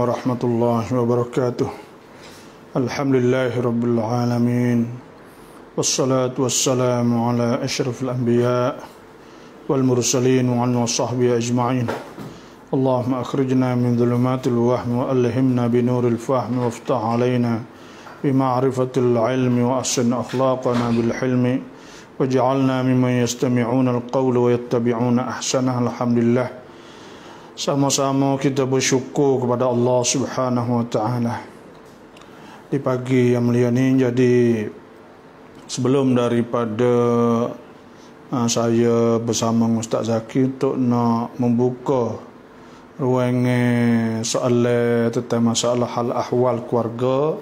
warahmatullahi wabarakatuh. Alhamdulillahi rabbil alamin. Wassalatu wassalamu ala asyrafil anbiya wal mursalin wa ala sahbihi ajma'in. Allahumma akhrijna min dhulumatil wahmi wa alhimna bi nuril fahmi waftah alaina bi ma'rifatil ilmi wa ahsin akhlaqana bil hilmi waj'alna mimman yastami'una al-qawla wa yattabi'una ahsanah. Alhamdulillah. Sama-sama kita bersyukur kepada Allah Subhanahu wa taala. Di pagi yang mulia ini, jadi sebelum daripada saya bersama Ustaz Zaki untuk nak membuka ruang soalan tentang masalah hal ahwal keluarga,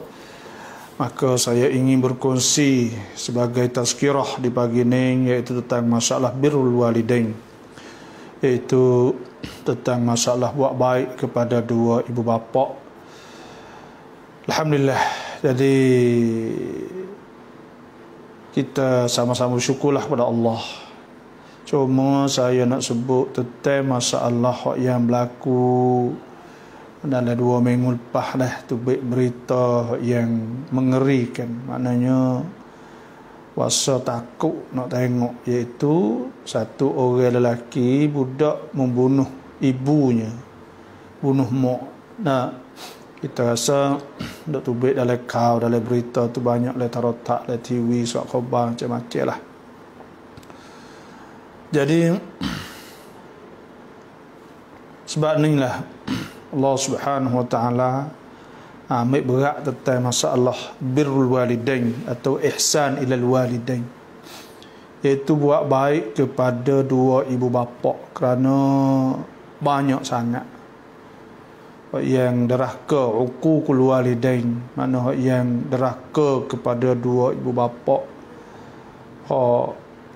maka saya ingin berkongsi sebagai tazkirah di pagi ini, iaitu tentang masalah birrul walidain, iaitu tentang masalah buat baik kepada dua ibu bapa. Alhamdulillah, jadi kita sama-sama bersyukurlah kepada Allah. Cuma saya nak sebut tentang masalah yang berlaku dalam 2 minggu lepas dah, tu berita yang mengerikan, maknanya wasa takut nak tengok, iaitu satu orang lelaki budak membunuh ibunya, bunuh mak. Nah, kita rasa dok tubik dalam kau dalam berita tu banyak le tarotak le TV surat khabar macam-macam lah. Jadi sebab inilah Allah Subhanahu wa taala ambil berat tentang masalah birrul walidain atau ihsan ilal walidain, iaitu buat baik kepada dua ibu bapa, kerana banyak sangat yang derhaka, uququl walidain, makna yang derhaka kepada dua ibu bapa,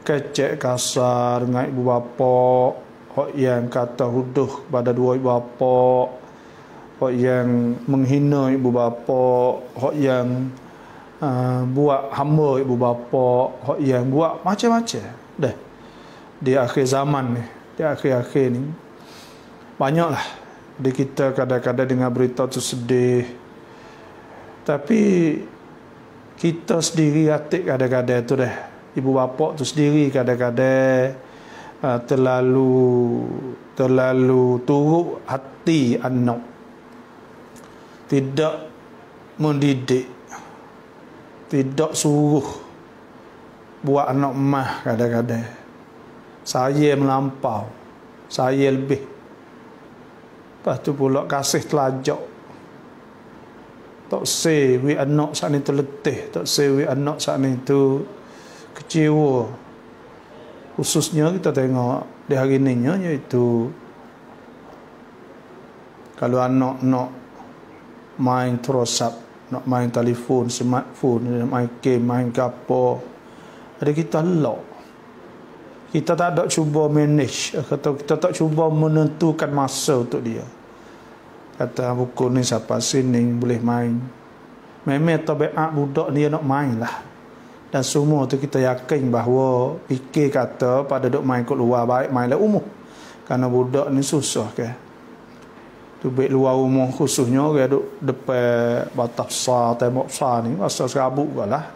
kecek kasar dengan ibu bapa, yang kata huduh kepada dua ibu bapa, yang menghina ibu bapa, yang buat hamba ibu bapa, yang buat macam-macam dah di akhir zaman ni, di akhir-akhir ni banyaklah. Di kita kadang-kadang dengar berita tu sedih, tapi kita sendiri atik kadang-kadang tu dah, ibu bapa tu sendiri kadang-kadang terlalu turut hati anak, tidak mendidik, tidak suruh buat anak emah. Kadang-kadang saya melampau, saya lebih, lepas tu pula kasih telajak, tak sewi anak saat ni tu letih, tak sewi anak saat ni tu kecewa. Khususnya kita tengok di hari ni, iaitu kalau anak nak main terosap, nak main telefon, smartphone, nak main game, main gapo, ada kita lock. Kita tak ada cuba manage, atau kita tak cuba menentukan masa untuk dia. Kata pukul ni siapa sini boleh main. Memang tabiat budak dia nak main lah. Dan semua tu kita yakin bahawa fikir kata pada duk main kat luar baik mainlah umur. Kerana budak ni susah ke. Tu baik luar rumah, khususnya orang duk depan batas besar, tembok besar ni, rasa serabut jugalah.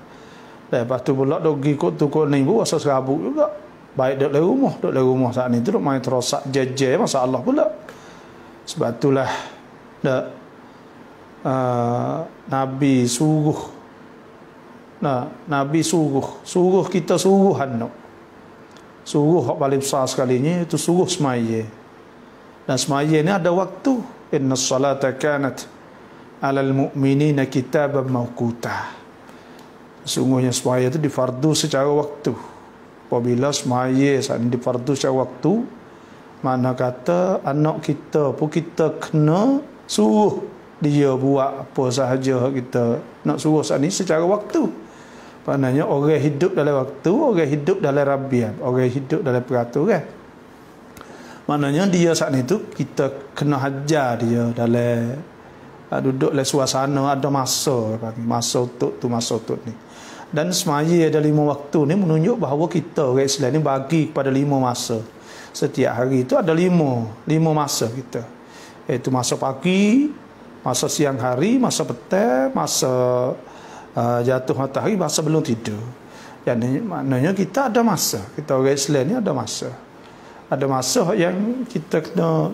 Lepas tu pula duk pergi kot tu kot ni pun rasa serabut juga. Baik duk dalam rumah saat ni tu duk main terosak jeje, masalah pula. Sebab itulah Nabi suruh, Nabi suruh kita suruh anak, suruh hak paling besar sekalinya itu suruh semaya. Dan semaya ni ada waktu. Innas salata kanat alal mu'minina kitaban mawquta. Sungguhnya semaya itu difardu secara waktu. Apabila semaya saat ini difardu secara waktu, mana kata anak kita pun kita kena suruh dia buat apa sahaja kita nak suruh saat ini secara waktu. Maknanya orang hidup dalam waktu, orang hidup dalam rabiat, orang hidup dalam peraturan. Maknanya dia saat itu kita kena hajar dia dalam duduk dalam suasana, ada masa untuk tu, masa untuk ni. Dan semaya ada 5 waktu ni menunjuk bahawa kita orang Islam ni bagi kepada 5 masa. Setiap hari itu ada 5 masa kita. Iaitu masa pagi, Masa siang hari, masa petang, masa jatuh matahari, masa belum tidur. Yang maknanya kita ada masa. Kita orang Islam ni ada masa. Ada masa yang kita kena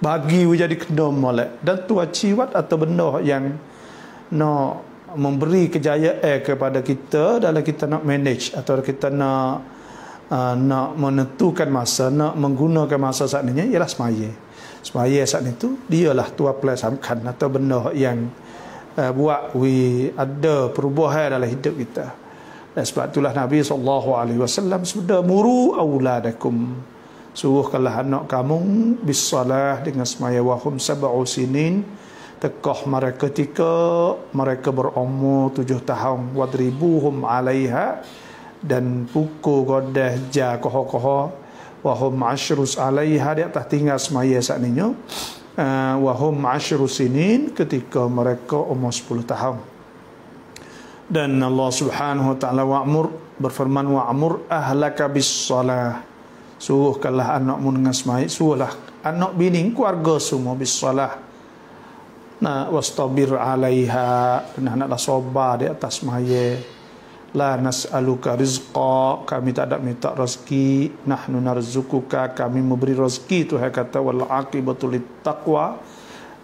bagi jadi kena molek. Dan tu ciwat atau benda yang nak memberi kejayaan kepada kita dalam kita nak manage atau kita nak menentukan masa, nak menggunakan masa saat ini ialah semaya. Semaya saat itu dialah tua plus samkan atau benda yang buat ada perubahan dalam hidup kita. Dan sebab itulah Nabi SAW sudah muru auladakum, suruhkanlah anak kamu bisalah dengan semaya wahum sab'u sinin, tekah mereka ketika mereka berumur 7 tahun, wadribuhum alaiha, dan pukul godah ja koho-koho, wahum asyrus alaiha, di atas tinggal semaya saat ini, wahum asyrus sinin, ketika mereka umur 10 tahun. Dan Allah Subhanahu wa taala berfirman, wa'mur ahlaka bis-shalah, suruhkanlah anakmu dengan semaya, suruhlah anak bini keluarga semua bis-shalah, nah wastabir alaiha, hendaklah sabar di atas semaya. La nas'aluka rizqa, kami tak ada minta rezeki, nahnu narzukuka, kami memberi rezeki. Tuhan kata wal aqibatu littaqwa,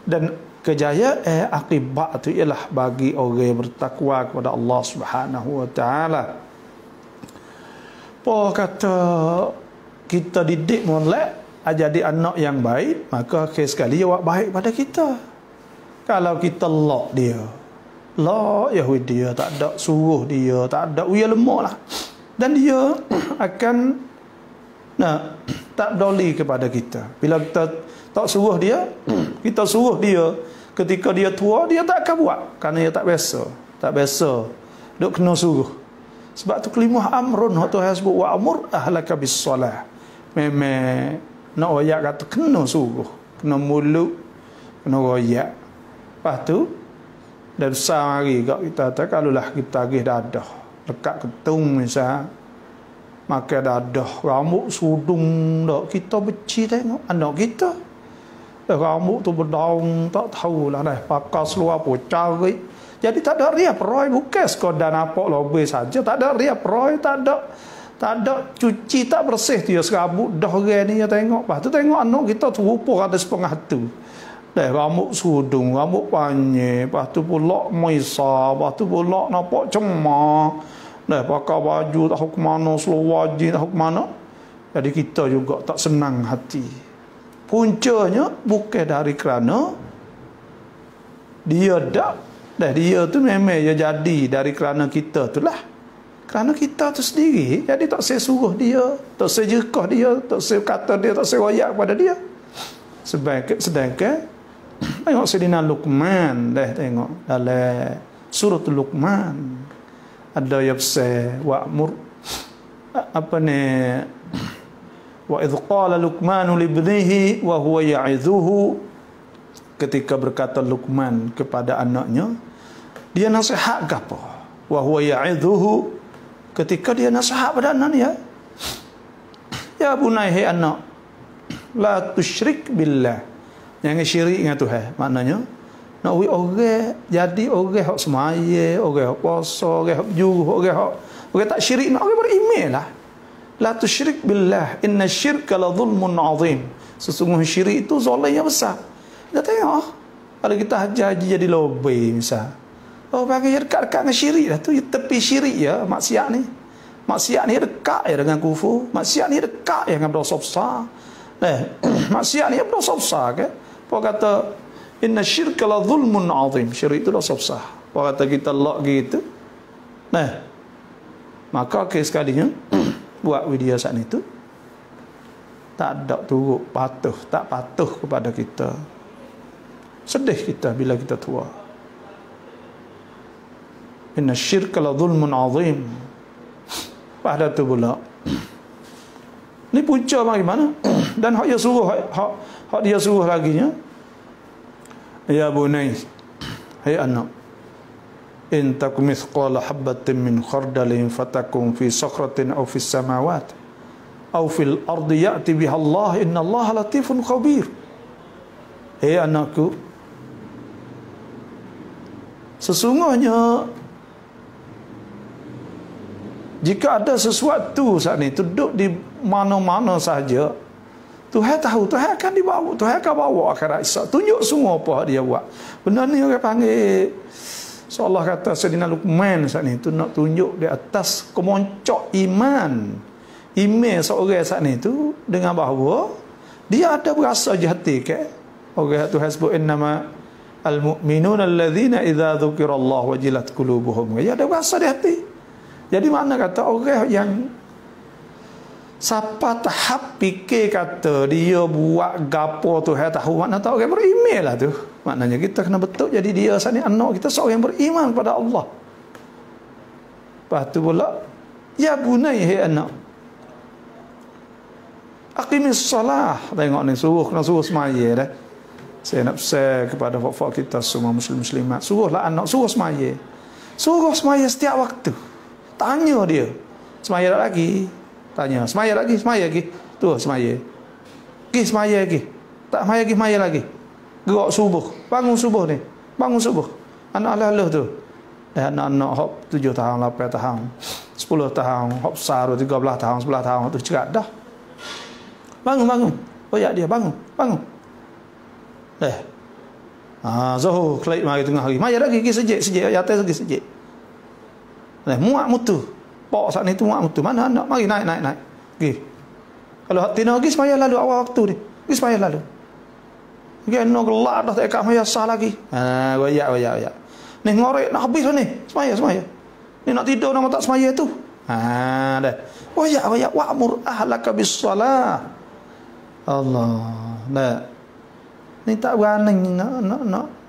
dan kejayaan akibat itu ialah bagi orang yang bertakwa kepada Allah Subhanahu wa taala. Po kata kita didik molek jadi anak yang baik, maka sekali awak baik pada kita. Kalau kita lock dia, Yahudi dia, tak ada suruh dia, tak ada uya lemah lah, dan dia akan tak doli kepada kita. Bila kita tak suruh dia, kita suruh dia, ketika dia tua dia tak akan buat, kerana dia tak biasa duk kena suruh. Sebab tu kelimah amrun Tuhan sebut wa'mur ahlaka bis-shalah. Memang nak royak kata kena suruh, kena mulut, kena royak. Lepas tu dan sehari kita kata, kalaulah kita agih dadah dekat ketung misal, maka dadah rambut sudung dak, kita benci tengok anak kita rambut tu berdaun, tak tahulah dah pakai seluar apa cari. Jadi tak ada riap roy, bukan sekadar nampak lobe saja, tak ada riap roy, tak ada cuci, tak bersih dia serabut dah orang ni. Tengok lepas tu tengok anak kita tu rupa ada setengah tu dah rambut sudung, rambut panjang, lepas tu pula maisa, lepas tu pula nampak cemak, dah pakai baju tak tahu ke mana, seluar jeans tak tahu ke mana. Jadi kita juga tak senang hati. Puncanya bukan dari kerana dia dia tu memang dia jadi dari kerana kita tu lah. Kerana kita tu sendiri, jadi tak saya suruh dia, tak saya jekah dia, tak saya kata dia, tak saya royak kepada dia. Sedangkan tengok Sayyidina Luqman, tengok dalam surah Luqman ada yang besar wa'mur wa idh qala Luqmanu libnihi wa huwa ya'idhuhu, ketika berkata Luqman kepada anaknya, dia nasihat ke apa? Wa huwa ya'idhuhu, ketika dia nasihat pada anaknya, ya bunai anak, la tusyrik billah, jangan syirik dengan Tuhan. Maknanya nak orang jadi orang hak semaya, orang hak puasa, orang hak juruh, orang tak syirik, nak orang beriman lah. La tusyrik billah, inna syirka la zulmun azim, sesungguhnya syirik itu zalim yang besar. Kita tengok kalau kita haji jadi lobe misal, bagi dekat-dekat dengan syirik lah tu, tepi syirik ya maksiat ni. Maksiat ni dekat ya dengan kufur, maksiat ni dekat ya dengan dosa besar. Maksiat ni dosa besar ke? Apa kata inna syirka la zulmun azim, syirik itu dosa besar. Apa kata kita lock gitu. Maka sekalinya buat video saat itu tak ada turut patuh, tak patuh kepada kita. Sedih kita bila kita tua. Inna syirka la zulmun azim. Pada tu pula ni punca bagaimana? Dan hak dia suruh, hak dia suruh lagi nya, ya bunai, hai anak, in takum mithqala habatin min khardalin fatakum fi sakhratin aw fis samawat aw fil ardi ya'ti biha Allah innallaha latifun khabir. Hai anakku, Sesungguhnya jika ada sesuatu saat ini duduk di mana-mana saja, Tuhan tahu, Tuhan akan dibawa, Tuhan akan bawa akhirat esok. Tunjuk semua apa dia buat. Benda ni orang panggil, seolah kata Sayyidina Luqman saat ni tu nak tunjuk di atas kemoncok iman. Iman seorang saat ni tu dengan bahawa dia ada berasa je hati ke. Orang Tuhan sebut innama al-mu'minuna alladhina idza dzukirallahu wajilat qulubuhum. Dia ada berasa di hati. Jadi mana kata orang yang siapa tahap fikir kata dia buat gapo tu tahu, makna tahu orang beriman lah tu. Maknanya kita kena betul jadi dia saat ni anak kita seorang yang beriman kepada Allah. Lepas tu pula ya bunai hai anak, aqimis salah. Tengok ni kena suruh semaya dah. Saya nak pesan kepada fak-fak kita semua muslim-muslimat, suruhlah anak suruh semaya. Suruh semaya setiap waktu. Tanya dia, semaya tak lagi? Tanya, semaya lagi? Semaya lagi? Tu semaya. Pergi semaya lagi? Tak semaya lagi, semaya lagi. Gerak subuh. Bangun subuh ni. Bangun subuh. Anak laluh tu. Anak-anak hop 7 tahun, 8 tahun, 10 tahun, hop besar 13 tahun, 11 tahun tu cekat dah. Bangun, bangun. Oyak dia, bangun, bangun. Zuhur kelait mari tengah hari. Maya lagi pergi sejik, ayat atas lagi sejik. Muak mutu. Pok saat ni tu muak mutu. Mana anak? Mari naik. Pergi. Kalau hak tina pergi semaya lalu awal waktu ni. Pergi semaya lalu. Pergi anak gelak dah tak ikat maya sah lagi. Goyak. Ni ngorek nak habis dah ni. Semaya. Ni nak tidur nama tak semaya tu. Dah. Goyak. Wa'mur ahlaka bis salah. Allah. Dah. Ni tak berani nak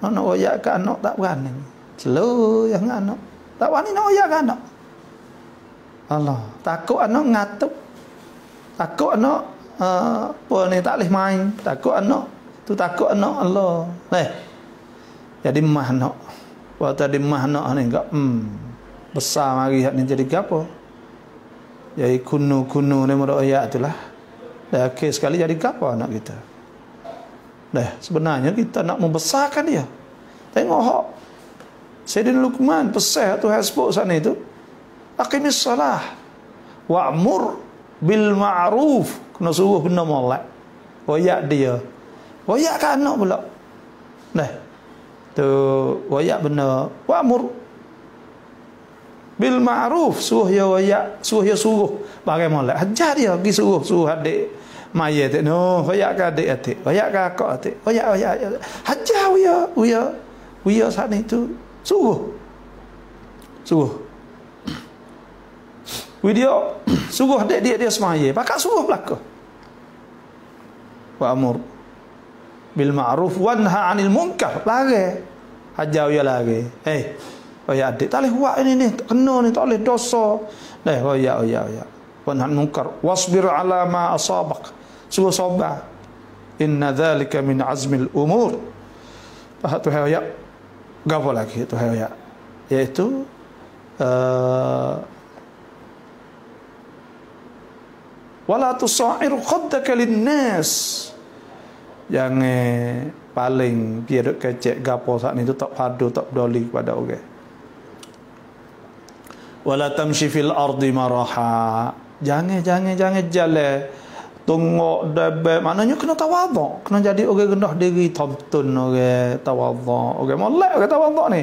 goyak ke anak, tak berani. Slow yang anak. Tak berani nak goyak ke anak. Allah, takut anak ngatuk. Takut anak apa ni tak boleh main. Takut anak Allah. Jadi mah anak. Waktu tadi mah anak ni enggak besar mari hak ni jadi gapo? Jadi kuno ni meroyak itulah. Dah akhir sekali jadi gapo anak kita. Sebenarnya kita nak membesarkan dia. Tengok hak Sayyidina Luqman pesan tu hasbuk sana itu. Aqimis salah wa'mur bil ma'ruf. Kena suruh benda molek. Royak dia. Royak ke anak pula. Tu royak benda wa'mur bil ma'ruf. Suruh dia royak, suruh bagai molek. Hajar dia pergi suruh adik maya tu royak ke adik, royak ke akak adik, royak. Hajar uya saat itu suruh video suruh adik dia semaya, pakak suruh belaka. Wa amur bil ma'ruf wanha 'anil munkar. Lari hajar uya lari. Royak adik tak boleh buat ini kena ni, tak boleh dosa. Royak. Wanha 'anil munkar wasbir 'ala ma asabak. Suruh sabar. Inna dzalika min azmil umur. Faham tu hayat. Gapo lagi tu hayat? Iaitu wala tusa'ir khaddaka linnas. Jangan paling dia duk kecek gapo saat ni tu tak padu, tak peduli kepada orang. Wala tamshi fil ardi maraha. Jangan jalan tengok dapat, maknanya kena tawaduk, kena jadi orang rendah diri, tabtun, orang tawaduk, orang molek, orang tawaduk ni.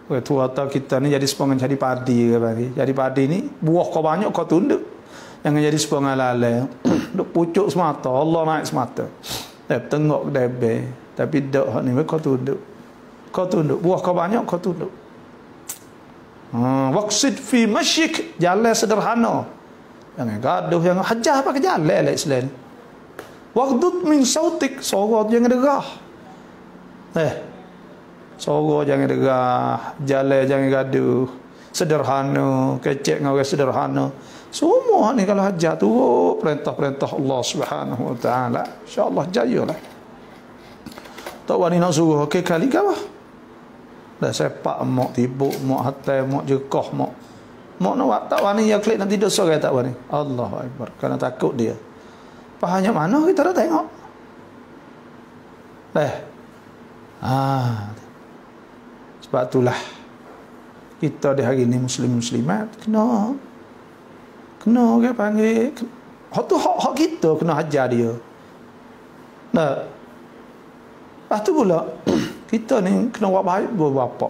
Orang tua atau kita ni jadi sepangan jadi padi ke bagi. Jadi padi ni buah kau banyak kau tunduk. Jangan jadi sepangan lalai. Duk pucuk semata, Allah naik semata. Tengok dapat, tapi dak hak ni kau tunduk. Kau tunduk, buah kau banyak kau tunduk. Waqsid fi masyik, jalan sederhana. Jangan gaduh, jangan hajar pakai jalan lah Islam. Waqdud min sautik, sorot jangan derah. Sorot jangan derah, jalan jangan gaduh. Sederhana, kecek dengan orang sederhana. Semua ni kalau hajar tu perintah-perintah Allah Subhanahu wa taala, insya-Allah jayalah. Tak wani nak suruh okey kali ke apa? Dah sepak mak tibuk, mak hatai, mak jekah, mak nak tak wani ya klik nanti dosa ke tak wani. Allahu akbar, kerana takut dia. Pahannya mana kita dah tengok. Sebab itulah kita di hari ni muslim-muslimat kena orang panggil hak tu hak kita kena ajar dia. Nah, lepas tu pula kita ni kena buat baik ibu bapa.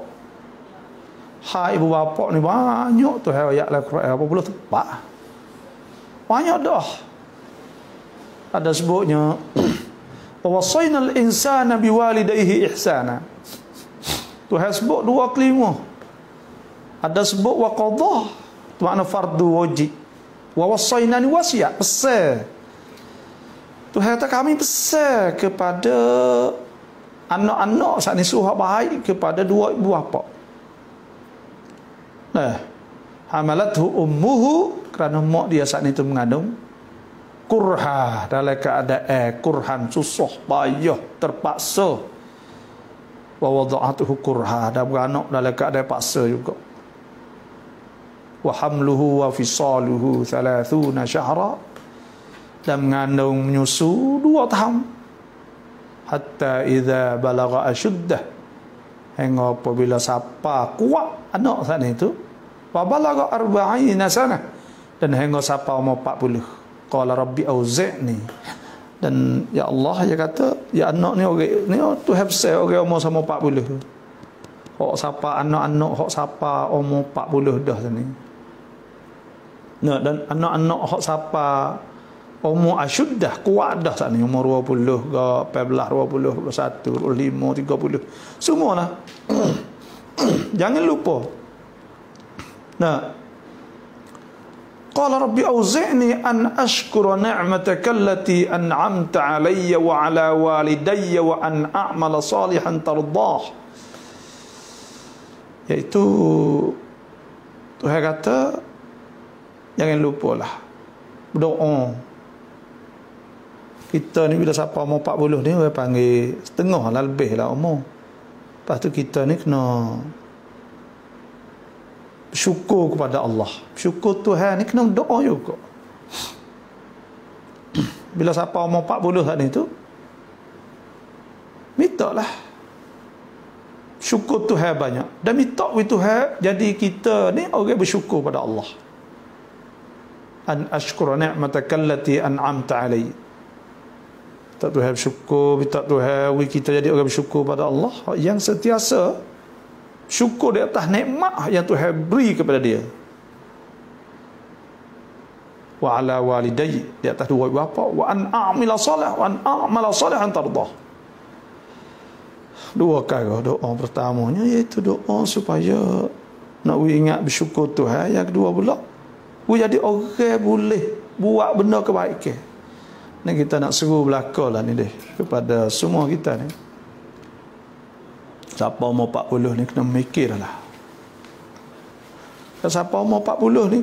Hai ibu bapa ni banyak tu ayat Al-Quran apa pula tepat. Banyak dah. Ada sebutnya wasainal insana biwalidayhi ihsana. Tuhan sebut 2 kelima. Ada sebut wa qadah, tu makna fardu wajib. Wa wasaina ni wasiat, pesan. Tuhan kata kami pesan kepada anak-anak saat ni suruh baik kepada 2 ibu bapa. Nah, hamalathu ummuhu, kerana mak dia saat itu mengandung, kurha, dalam keadaan kurhan, susah, payah, terpaksa. Wa wada'atuhu kurha, dan beranak dalam keadaan paksa juga. Wa hamluhu wa fisaluhu 30 syahra, dan mengandung menyusu 2 tahun. Hatta idza balagha ashuddah, hingga apabila siapa kuat anak saat itu, wa balagha 40 sana, dan hingga siapa umur 40. Qala rabbi auzi'ni, dan ya Allah, dia kata ya anak ni orang ni tu habis orang umur sama 40. Hak siapa anak-anak hak siapa umur 40 dah sini. Nah, dan anak-anak hak siapa umur asyuddah kuat dah saat ni, umur 20 ke 14, 20, 21, 25, 30, semualah. Jangan lupa. Nah, qala rabbi auzi'ni an ashkura ni'mataka allati an'amta 'alayya wa 'ala walidayya wa an a'mala salihan tardah. Iaitu Tuhan kata jangan lupalah berdoa. Kita ni bila siapa umur 40 ni orang panggil setengah lah, lebih lah umur. Lepas tu kita ni kena bersyukur kepada Allah. Bersyukur Tuhan ni kena doa juga. Bila siapa umur 40 saat ni tu, minta lah syukur Tuhan banyak. Dan minta with Tuhan jadi kita ni orang bersyukur pada Allah. An ashkura ni'mataka allati an'amta 'alayya. Tak Tuhan bersyukur, minta Tuhan kita jadi orang bersyukur pada Allah yang sentiasa syukur di atas nikmat yang Tuhan beri kepada dia. Wa ala walidayya, di atas 2 bapa, wa an a'mila salih, wa an a'mala salihan tardah. 2 kali doa pertamanya iaitu doa supaya nak ingat bersyukur Tuhan. Yang kedua pula jadi orang boleh buat benda kebaikan. Ni kita nak seru belaka lah ni deh kepada semua kita ni. Siapa umur 40 ni kena mikir lah. Dan siapa umur 40 ni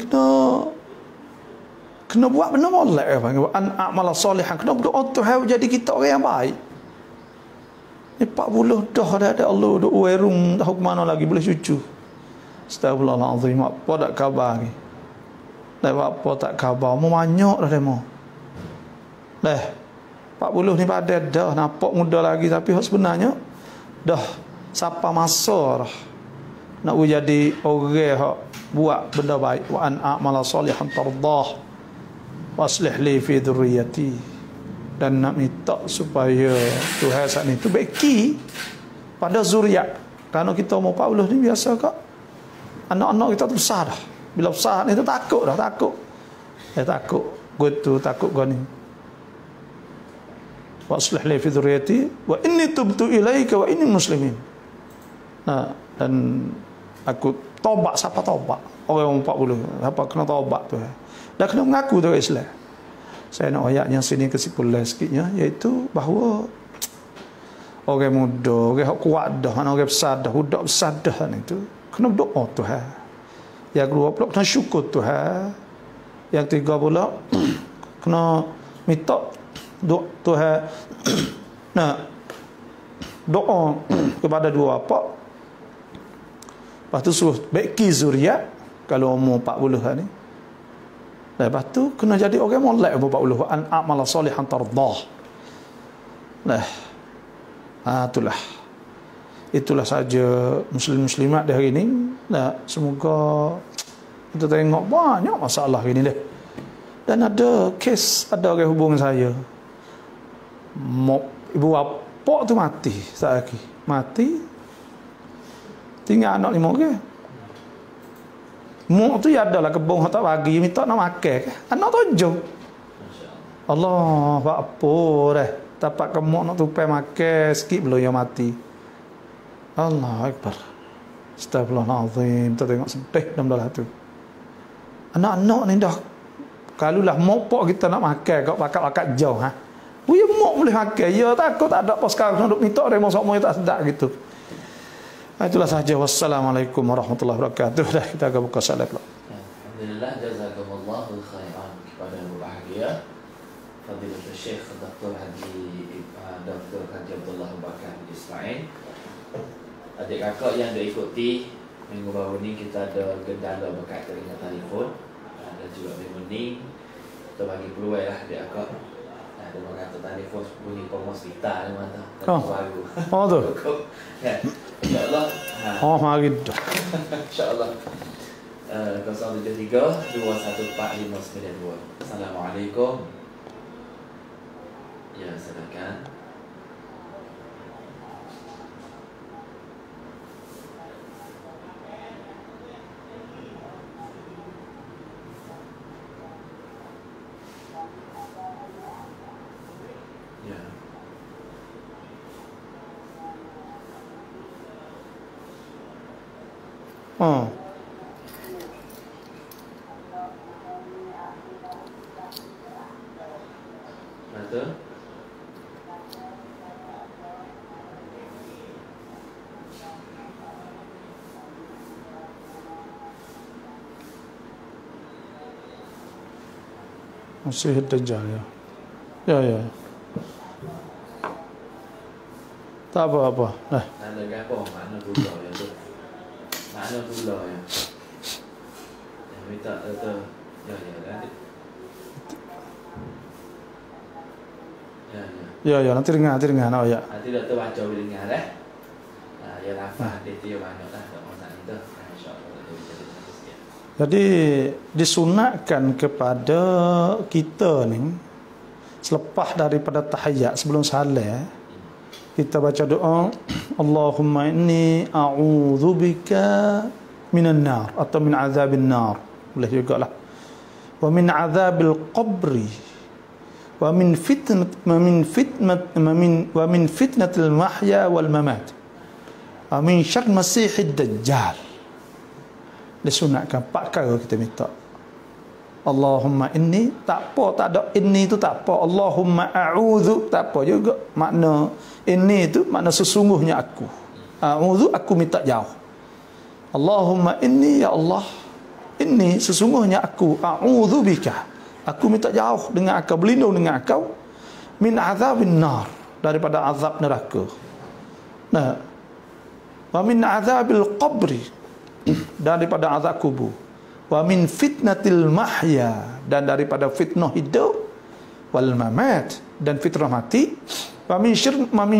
kena buat benda molek apa? An a'mala salihan, kena berdoa Tuhan jadi kita orang yang baik. Ni 40 dah ada Allah duk werung tahu ke mana lagi boleh cucu. Astagfirullahalazim, apa tak khabar ni? Dah apa tak khabar, mau banyak dah demo. Dah 40 ni padan dah nampak muda lagi, tapi sebenarnya dah siapa masa dah nak jadi orang hak buat benda baik. Wa an a'mala salihan tardah waslih li fi dhurriyyati, dan nak minta supaya Tuhan saat itu baiki pada zuriat. Kerana kita umur 40 ni biasa kak anak-anak kita tu besar dah. Bila besar ni tu takut dah, takut gue tu takut gue ni. Wa aslih li fi dhurriyyati wa inni tubtu ilaika wa inni muslimin. Nah, dan aku tobat, siapa tobat? Orang 40 siapa kena tobat tu. Dah kena mengaku tu Islam. Saya nak ayat yang sini kesimpulan sikitnya, iaitu bahawa orang muda, orang yang kuat dah, orang besar dah, budak besar dah itu kena berdoa Tuhan. Yang kedua pula kena syukur Tuhan. Yang ketiga pula kena minta doa Tuhan. Nah, doa kepada 2 bapa. Lepas tu suruh baiki zuriat kalau umur 40 ni. Lepas tu kena jadi orang molek umur 40. An a'mala salihan tardah. Nah, itulah. Itulah saja muslim-muslimat di hari ini. Nah, semoga kita tengok banyak masalah ini deh. Dan ada kes, ada orang hubungi saya. Ibu bapa tu mati saat lagi. Mati. Tinggal anak 5 orang. Mak tu ya adalah kebun tak bagi, minta nak makan. Anak 7. Allah, apa dah. Tapak kemuk nak tupai makan sikit belum yang mati. Allah Akbar. Astagfirullahalazim. Kita tengok sedih dalam dalam tu. Anak-anak ni dah, kalulah mopok kita nak makan kau pakat-pakat jauh ha. Ya mok boleh makan. Ya takut tak ada apa sekarang duk minta orang masuk moyo tak sedap gitu. Itulah sahaja. Wassalamualaikum warahmatullahi wabarakatuh. Dah kita akan buka salat pula. Alhamdulillah, jazakumullahu khairan kepada yang berbahagia Fadilatul Syekh Dr. Haji Abdullah Bakar Ismail. Adik kakak yang diikuti minggu baru ni, kita ada gendala berkat dengan telefon dan juga minggu ni kita bagi peluang lah adik kakak. Ada orang kata telefon bunyi hospital mana tak baru. Oh tu. InsyaAllah. Oh mari dah. InsyaAllah. 073 214 592. Assalamualaikum. Ya, silakan. Ya. Oh. Betul? Masih Dajjal ya. Ya ya. Tak apa-apa. Dah. Ada gapo mana pula ya tu? Mana pula ya? Yang minta tu. Ya nanti. Ya ya nanti dengar nak ya. Nanti doktor baca boleh dengar dah. Ya lafaz dia banyak dah masa itu. Insya-Allah dia bisa sikit. Jadi disunatkan kepada kita ni selepas daripada tahiyat sebelum salat kita baca doa Allahumma inni a'udzubika minan nar atau min azabin nar. Boleh jugalah. Wa min azabil qabri wa min fitnatil mahya wal mamat. Wa min syarri masihid dajjal. Disunatkan 4 perkara kita minta. Allahumma inni, tak apa, tak ada inni tu tak apa. Allahumma a'udzu, tak apa juga. Makna inni tu makna sesungguhnya aku. A'udzu, aku minta jauh. Allahumma inni, ya Allah, inni sesungguhnya aku, a'udzu bika, aku minta jauh dengan Engkau, berlindung dengan Engkau, min azabin nar, daripada azab neraka. Nah, wa min azabil qabri, daripada azab kubur. Wa min fitnatil mahya, dan daripada fitnah hidup, wal mamat, dan fitnah mati, wa min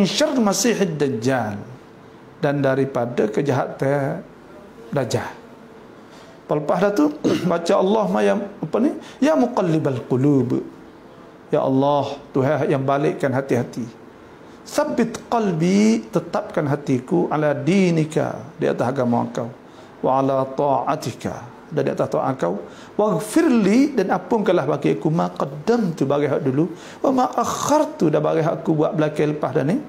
syarri masihid dajjal, dan daripada kejahatan dajjal. Lepas dah tu baca Allah ya muqallibal qulub, ya Allah Tuhan yang balikkan hati-hati, sabbit qalbi, tetapkan hatiku, ala dinika, di atas agama Engkau, wa ala ta'atika, dan di atas taat Engkau, waghfirli, dan ampunkanlah bagi aku ma qaddamtu, bagi hak dulu, wa ma akhartu, dan bagi hak aku buat belakang lepas dah ni,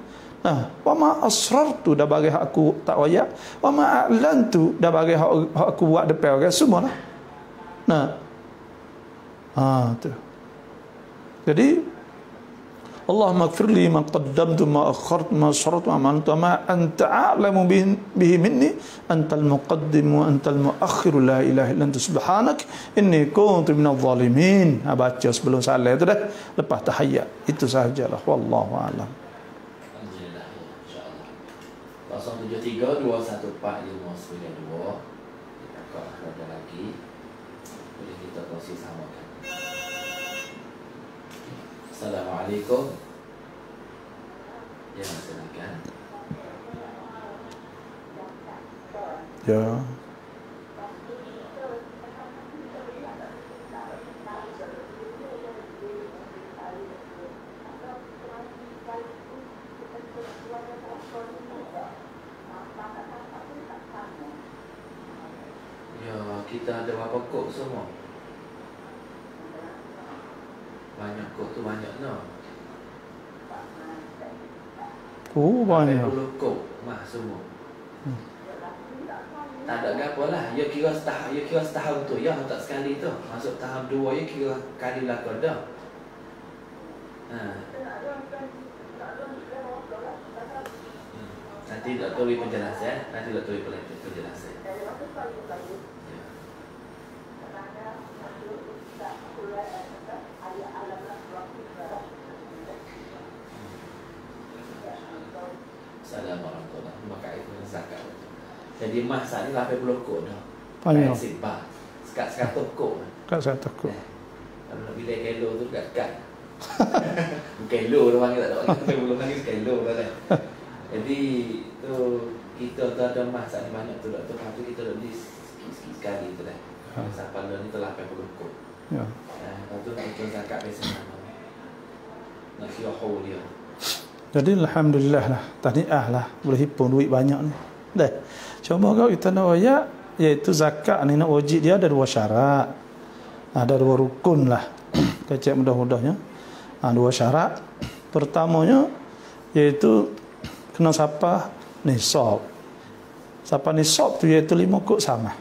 wa ma asrartu, dan bagi hak aku tak wayak, wa ma a'lantu, dan bagi hak aku buat depan orang, semualah. Tu. Jadi Allahumma ighfirli ma qaddamtu ma akhartu ma asrartu ma anta a'lamu bihi minni antal muqaddim wa antal muakhir la ilaha illa anta subhanak inni kuntu minadh zalimin. Baca sebelum salat itu dah, lepas tahiyat. Itu sahajalah, wallahu a'lam. Alhamdulillah, insya-Allah. 073 214 592. Kakak ada lagi. Boleh kita kongsi samakan. Assalamualaikum. Ya, silakan. Ya. Kita ada berapa kok semua? Banyak kok tu banyak no. Banyak. 80 kok mah semua. Tak ada apa lah. Ya kira setahun tu. Ya tak sekali tu. Masuk tahap 2 ya kira kali belakang dah. Nanti tak tahu penjelasan. Nanti tak tahu penjelasan. Assalamualaikum warahmatullahi wabarakatuh. Zakat. Jadi mah saat ni 80 kok dah. Banyak. Sekat 100 kok. Kat 100 kok. Kalau nak bila kilo tu dekat. Kilo dah panggil tak ada. Belum lagi kilo dah kan. Jadi tu kita tu ada mah saat ni banyak tu doktor. Tapi kita dah beli sikit-sikit sekali tu dah. Sampai ni tu 80 kok. Ya. Lepas tu nak ikut zakat biasa mana. Nak kira haul dia. Jadi alhamdulillah lah, tahniah lah, boleh himpun duit banyak ni. Dah. Cuma kalau kita nak royak, iaitu zakat ni nak wajib dia ada 2 syarat. Ada 2 rukun lah. Kecek mudah-mudahnya. 2 syarat. Pertamanya iaitu kena sapa nisab. Sapa nisab tu iaitu 5 kok sama.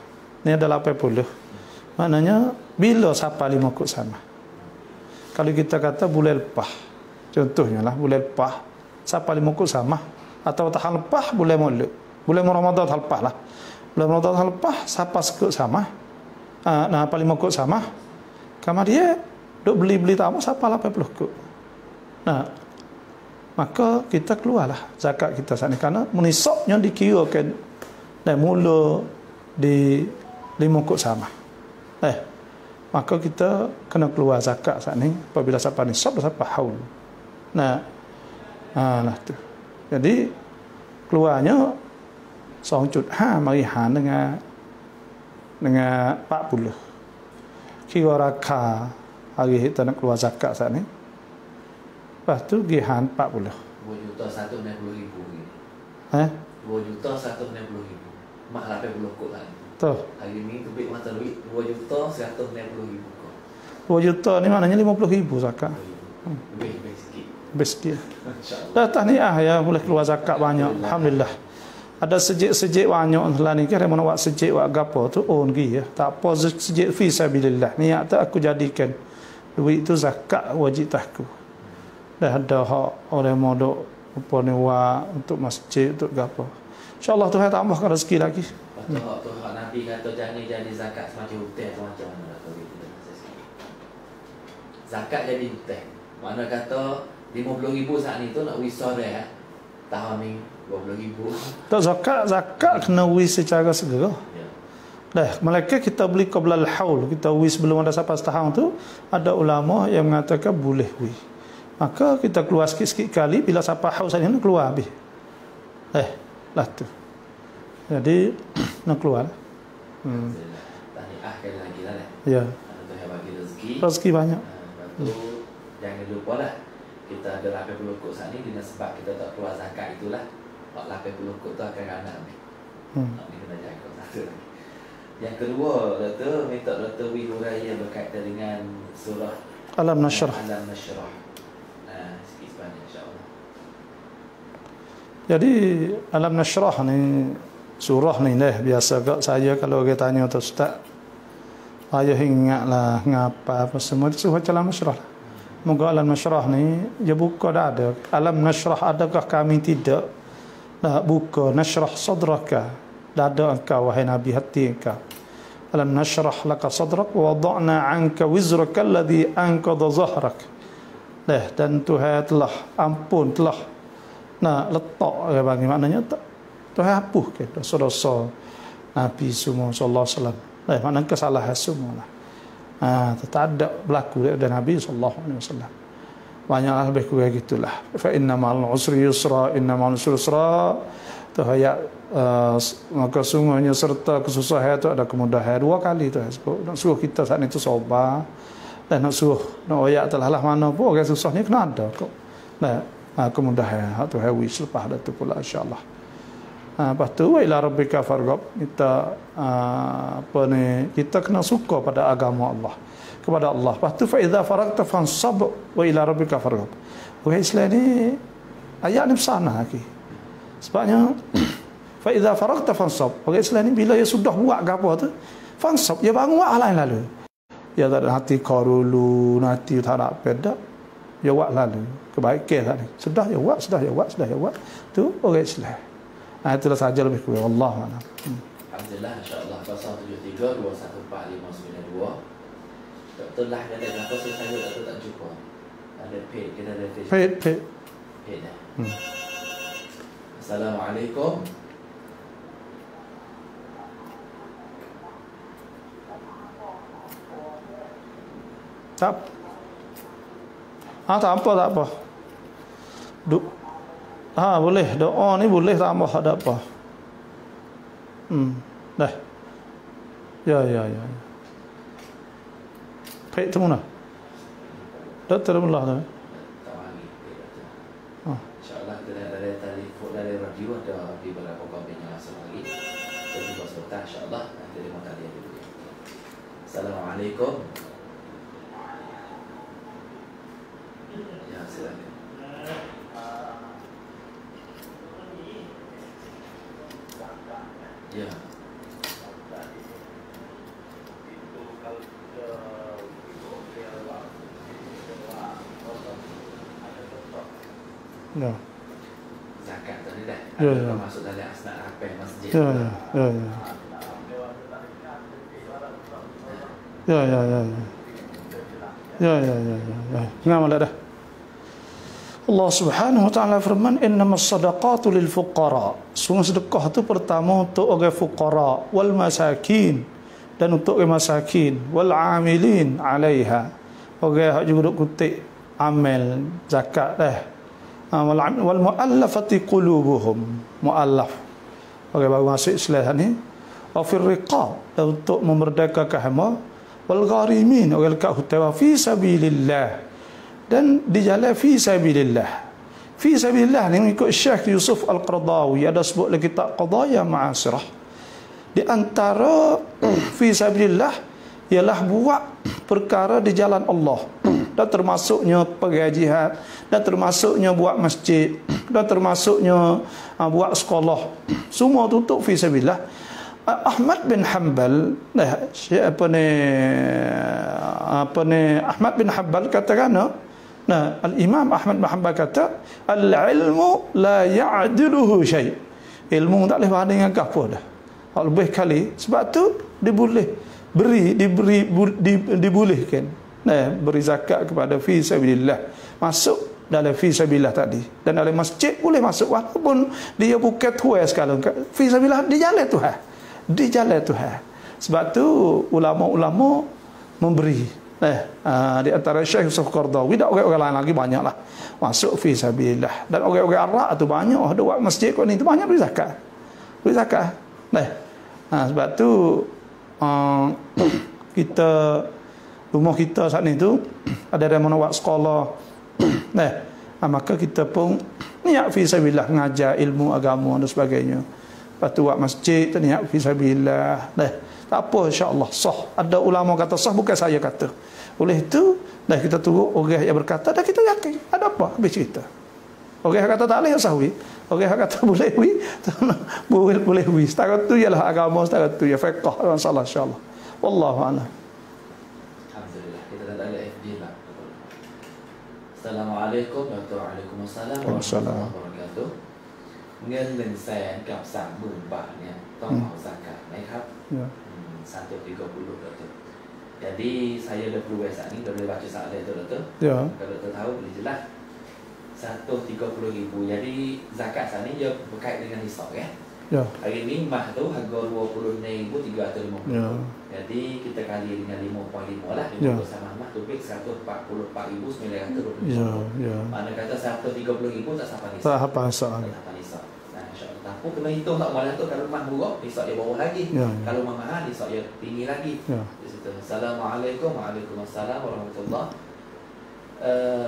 Ni ada 80. Maknanya bila sapa 5 kok sama. Kalau kita kata bulan lepas. Contohnya lah bulan lepas sapa 5 kok sama atau tahun lepas bulan Maulud. Bulan Ramadan tahun lepas lah. Bulan Ramadan tahun lepas sapa sekok sama. Nah apa 5 kok sama. Kamar dia duk beli-beli tamu sapa 80 kok. Nah, maka kita keluarlah zakat kita saat ni kerana menisabnya dikirakan dan mula di 5 kok sama. Maka kita kena keluar zakat saat ni apabila sapa nisab sapa haul. Nah, lah tu. Jadi keluarnya 2.5 marihan dengan 40. Kira raka hari kita nak keluar zakat saat ni. Lepas tu gihan 40. 2.160.000 ni. 2.160.000. Mak 80 kok lah. Tu. Hari ni tu bik mata duit 2.160.000 kok. 2 juta ni maknanya 50,000 zakat. Lebih sikit. Beskia. Dah tahniah ya boleh keluar zakat banyak. Alhamdulillah. Ada sejik-sejik banyak lah ni kan mana buat sejik buat gapo tu pergi ya. Tak apa sejik fi sabilillah. Niat tak aku jadikan duit tu zakat wajib tahku. Dah ada hak orang modok apa ni untuk masjid untuk gapo. Insya-Allah Tuhan tambahkan rezeki lagi. Betul hak Nabi kata jangan jadi zakat semacam hutang macam mana tu kita zakat jadi hutang. Mana kata 50,000 saat ni tu nak wisah dia tahun ni 20,000. Tak zakat kena wis secara segera. Ya. Dah, malaikat kita beli qabla al-haul, kita wis sebelum ada sampai setahun tu, ada ulama yang mengatakan boleh wis. Maka kita keluar sikit-sikit kali bila sampai haul saja nak keluar habis. Lah tu. Jadi nak keluar. Tahniah sekali lagi lah. Ya. Tuhan bagi rezeki. Rezeki banyak. Lepas tu jangan lupa lah kita ada 80 kok saat ni dengan sebab kita tak keluar zakat itulah 80 kok tu akan rana ni. Ni kena jaga satu lagi. Yang kedua, Doktor minta Doktor beri huraian berkaitan dengan surah Alam Nashrah. Alam Nashrah. Sikit sebanyak insya-Allah. Jadi Alam Nashrah ni surah ni dah biasa kat saya kalau orang tanya tu ustaz. Ayah ingatlah ngapa apa semua tu surah Alam Nashrah. Moga Alam Nashrah ni dia buka dah ada. Alam Nashrah adakah kami tidak? Dah buka nashrah sadraka. Dah ada engkau wahai Nabi hati engkau. Alam nashrah laka sadrak wa wada'na 'anka wizraka alladhi anqadha dhahrak. Dan Tuhan telah ampun telah letak bagi maknanya Tuhan hapuskan dosa-dosa Nabi semua sallallahu alaihi wasallam. Maknanya kesalahan semua lah. Tak ada berlaku daripada Nabi sallallahu alaihi wasallam. banyaklah lebih kurang gitulah. Fa inna ma'al usri yusra, inna ma'al usri yusra. Tu ayat maka sungguhnya serta kesusahan itu ada kemudahan. 2 kali tu nak suruh kita saat itu sabar dan nak suruh nak ayat telah lah mana pun orang susah ni kena ada kok. Nah, kemudahan tu hawi selepas dah tu pula insya-Allah. Lepas tu wa ila rabbika farghab, kita apa ni, kita kena suka pada agama Allah, kepada Allah. Lepas tu fa idza faragta fansab wa ila rabbika farghab. Orang Islam ni ayat ni besarlah lagi. Sebabnya fa idza faragta fansab. Orang Islam ni bila dia sudah buat apa tu, fansab, dia bangun buat lain lalu. Dia tak ada hati korulu, hati tak ada pedak. Dia buat lalu. Kebaikan tak ni. Sudah dia buat, sudah dia buat, sudah dia buat. Tu orang Islam. Itulah saja lebih kurang. Wallahu a'lam. Alhamdulillah, insya-Allah 073 214 592. Doktor lah ada berapa saya doktor tak jumpa. Ada page, kita ada page. Page dah. Assalamualaikum. Tak apa. Boleh. Doa ni boleh tambah, ada apa. Dah. Ya. Baik tu mana? Doktor mula tu. InsyaAllah kita ada telefon dari radio, ada di beberapa kawan yang masuk lagi. Jadi sebentar insyaAllah nanti dia makan dia dulu. Assalamualaikum. Ya, silakan. Ya. Ya. Zakat tadi dah. Ya. Masuk dalam asnad rapel masjid. Ya. Ngam dah. Allah Subhanahu wa taala firman, innamas sadaqatu lil fuqara. Sungguh sedekah tu pertama untuk orang fuqara wal masakin, dan untuk orang masakin, wal amilin 'alaiha. Orang hak juga duk kutip amal zakat dah. Wal muallafati qulubuhum, muallaf. Orang baru masuk Islam ni. Wa fir riqab, dan untuk memerdekakan hamba, wal gharimin, orang lekat hutang fi sabilillah. Dan di jalan fi sabilillah. Fi sabilillah ni mengikut Syekh Yusuf Al-Qaradawi, ada sebut dalam kitab Qadaya Ma'asirah. Di antara fi sabilillah ialah buat perkara di jalan Allah. Dan termasuknya pergi jihad, dan termasuknya buat masjid, dan termasuknya buat sekolah. Semua tu untuk fi sabilillah. Ahmad bin Hanbal, Ahmad bin Hanbal katakan, Al-Imam Ahmad bin Hanbal kata, al-ilmu la ya'diluhu syai'. Ilmu tak boleh banding dengan apa dah. Lebih kali, sebab tu dibolehkan. Beri zakat kepada fi sabilillah. Masuk dalam fi sabilillah tadi. Dan dalam masjid boleh masuk walaupun dia bukan tuai sekali. Fi sabilillah di jalan Tuhan. Di jalan Tuhan. Sebab tu ulama-ulama memberi. Di antara Syekh Yusuf Qaradawi, dan orang-orang lain lagi banyaklah masuk fi sabilillah. Dan orang-orang Arab tu banyak ada buat masjid kot ni tu banyak beri zakat. Sebab tu kita rumah kita saat ni tu ada yang nak buat sekolah. Maka kita pun niat fi sabilillah, ngajar ilmu agama dan sebagainya. Lepas tu buat masjid tu niat fi sabilillah. Tak apa, insya-Allah sah. Ada ulama kata sah, bukan saya kata. Oleh itu kita tunggu orang yang berkata, dan kita yakin ada apa habis cerita. Orang yang kata tak boleh sahwi, orang yang kata boleh wi, boleh wi. Setakat tu ialah agama, setakat tu ya fiqh, masalah insya-Allah. Wallahu a'lam. Alhamdulillah, kita dah ada FB lah. Assalamualaikum warahmatullahi wabarakatuh. เงิน 100,000 กับ 30,000 บาทเนี่ยต้องเอาzakatไหมครับ? 130 betul. Jadi saya dah perlu saat ni dah boleh baca soalan tu betul. Ya. Kalau doktor tahu boleh jelas. 130,000. Jadi zakat saat ni dia berkait dengan nisab kan? Ya. Hari ni mah tu harga 26,350. Ya. Jadi kita kali dengan 5.5 lah. 50 Ya. sama mah tu big 144,920. Ya, ya. Mana kata 130,000 tak sampai nisab. Tak apa asal. Tak sampai nisab. Nah, insya-Allah. Tapi kena hitung tak malah tu kalau mah murah nisab dia bawah lagi. Ya, ya. Kalau mah mahal nisab dia tinggi lagi. Ya. Di situ. Assalamualaikum. Waalaikumsalam warahmatullahi.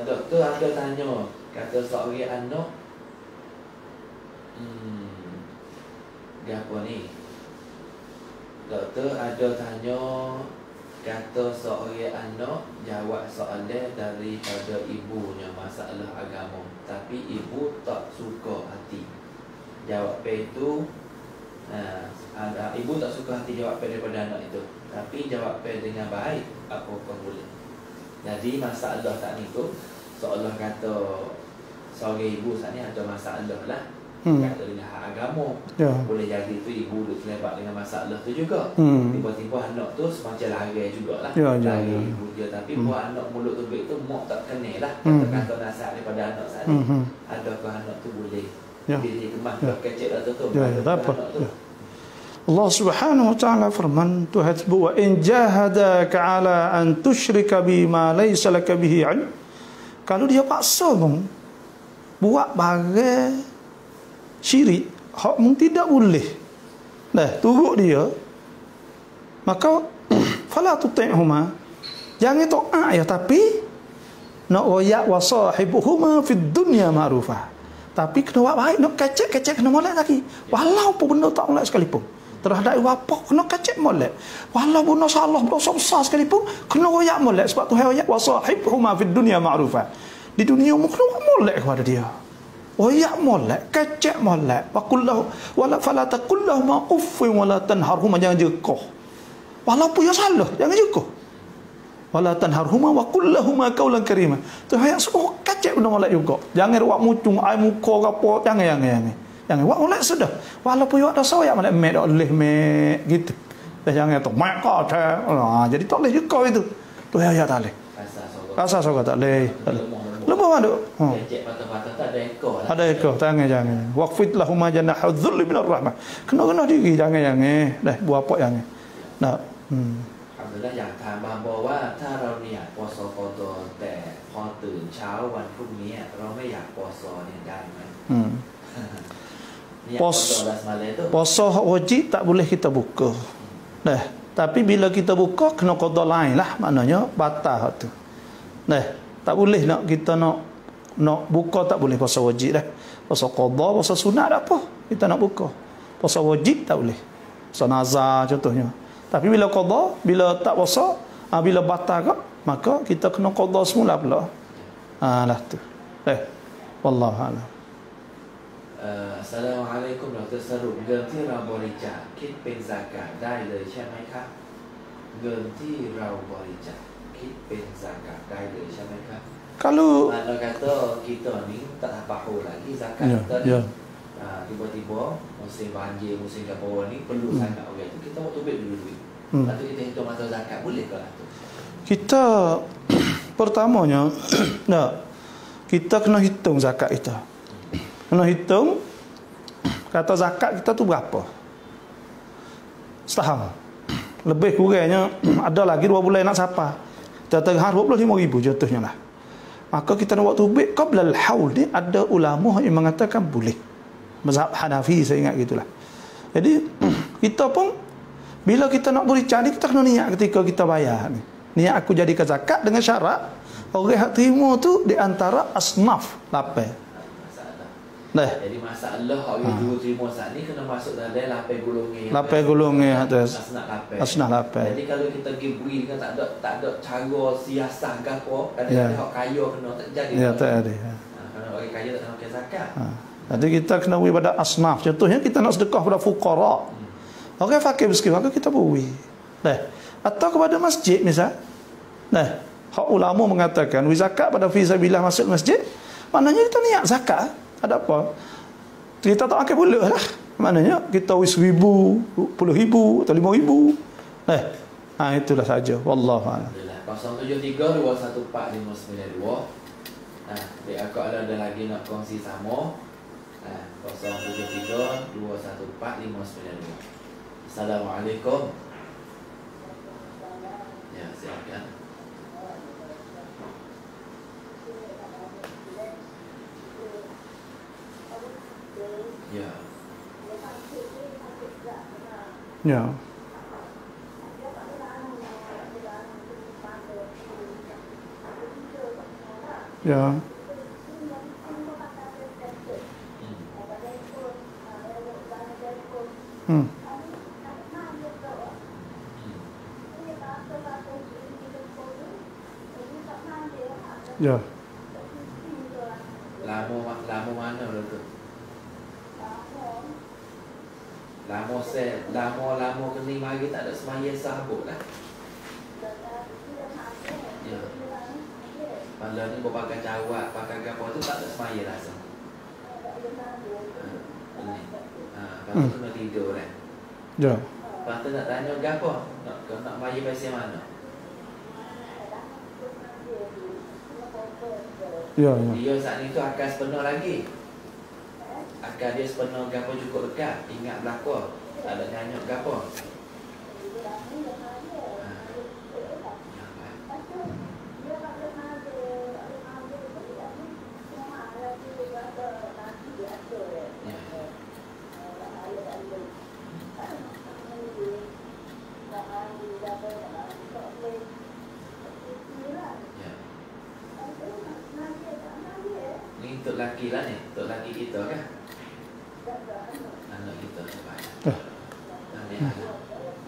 Doktor ada tanya, kata seorang anak apa ni? Doktor ada tanya, kata seorang anak jawab soalan daripada ibunya masalah agama, tapi ibu tak suka hati jawab itu. Ibu tak suka hati jawab daripada anak itu, tapi jawab dengan baik, apa boleh? Jadi masalah tak ni tu seolah kata seorang ibu saat ni ada masalah lah. Kata dengan hak agama. Ya. Boleh jadi tu ibu duduk terlibat dengan masalah tu juga. Tiba-tiba anak tu semacam lari jugalah. Ya, ya, lari ya. ibu dia. Tapi buat anak mulut tu baik tu mak tak kenal lah. Kata-kata nasihat daripada anak saat ni. Adakah anak tu boleh dia kemah kecil lah tu. Ya, ya, tak apa. Ya. Allah Subhanahu wa taala firman, Tuhan sebut, wa in jahadaka ala an tusyrika bima laysa laka bihi ilm. Kalau dia paksa pun buat barang syirik hak mung tidak boleh, dah turut dia, maka fala tuti'huma, jangan taat ya, tapi nak royak wa sahibuhuma fid dunya ma'rufah, tapi kena buat baik, nak kecek kena molek lagi walaupun benda tak molek sekalipun. Terhadap bapa kena kecek molek, walaupun salah dosa besar sekalipun kena royak molek. Sebab Tuhan royak wa sahibuhuma fid dunya ma'rufah, di dunia mu kena molek kepada dia. Royak molek, kecek molek. Wa qullahu wala fala taqullahu ma uffin wala tanharhuma, jangan jekoh. Walaupun dia salah, jangan jekoh. Wala tanharhuma wa qullahuma qaulan karima. Tu hayat suruh kecek benda molek juga. Jangan buat mucung ai muka ke apa, jangan. Jangan buat molek sudah. Walaupun dia dosa royak molek mek dak leh mek gitu. Dah jangan tu mek ka dah. Jadi tak leh jekoh itu. Tu hayat tak leh. Rasa sokat tak leh. Lemah ada. Kecek patah-patah tak ada ekor lah. Ada ekor, jangan. Waqfid lahum janaha dhulli minar rahmah. Kena diri, jangan. Dah buat apa jangan. Nah. Alhamdulillah อยากถามบางบอกว่าถ้าเราเนี่ยปสปตแต่พอตื่นเช้าวันพรุ่งนี้เราไม่อยากปสเนี่ยได้ไหม Puasa wajib tak boleh kita buka. Dah. Tapi bila kita buka kena qada lain lah, maknanya batal tu. Dah. Tak boleh nak kita nak buka, tak boleh puasa wajib dah. Puasa qada, puasa sunat tak apa. Kita nak buka. Puasa wajib tak boleh. Puasa nazar contohnya. Tapi bila qada, bila tak puasa, bila batal ke, maka kita kena qada semula pula. Lah tu. Wallahu a'lam. Assalamualaikum ดร.สรุปเงินที่เราบริจาคคิดเป็นซากาตได้เลยใช่ไหมครับเงินที่เราบริจาคคิดเป็นซากาตได้เลยใช่ไหมครับ Kalau Mana kata kita ni tak tahu lagi zakat kita ni tiba-tiba musim banjir, musim apa ni perlu sangat orang tu, kita waktu duit dulu. Lepas tu kita hitung masa zakat boleh ke lah tu? Kita pertamanya kita kena hitung zakat kita. Kena hitung kata zakat kita tu berapa. Setahun. Lebih kurangnya ada lagi 2 bulan nak sapa. Kita tengah 25,000 contohnya lah. Maka kita nak waktu duit qabla al-haul ni ada ulama yang mengatakan boleh. Mazhab Hanafi saya ingat gitulah. Jadi kita pun bila kita nak berikan ni kita kena niat ketika kita bayar ni. Niat aku jadikan zakat dengan syarat orang hak terima tu di antara asnaf 8. Jadi masalah orang dua terima saat ni kena masuk dalam 8 golongan. 8 golongan atas asnaf 8. Jadi kalau kita pergi beri kan tak ada cara siasat ke apa, kadang-kadang hak kaya kena tak jadi. Ya, tak ada. Kalau orang kaya tak kena pakai zakat. Jadi kita kena beri pada asnaf. Contohnya kita nak sedekah pada fuqara. Orang fakir miskin, maka kita beri. Atau kepada masjid misal. Hak ulama mengatakan beri zakat pada fi sabilillah masuk masjid. Maknanya kita niat zakat. Ada apa? Kita tak pakai pula lah. Maknanya kita wis 1,000, 10,000 atau 5,000. Itulah saja. Wallahu a'lam. 073214592. Dia aku ada lagi nak kongsi sama. 073 214 592. Assalamualaikum. Ya, silakan. Ya. Ya. Ya. Ya. Lama mana tu? Lama kena mari tak ada semaya sabuk lah. Ya. Kalau ni berpakai jawab, pakai apa tu tak ada semaya rasa. Kalau tu nak tidur kan. Ya. Lepas tu nak tanya apa? Nak maya pasal mana? Ya, ya. Dia saat ni tu akan sepenuh lagi. Akan dia sepenuh gapo cukup dekat. Ingat belakang. Tak ada nyanyuk gapo. Ni untuk laki lah ni. Untuk laki kita kan. Anak kita baik.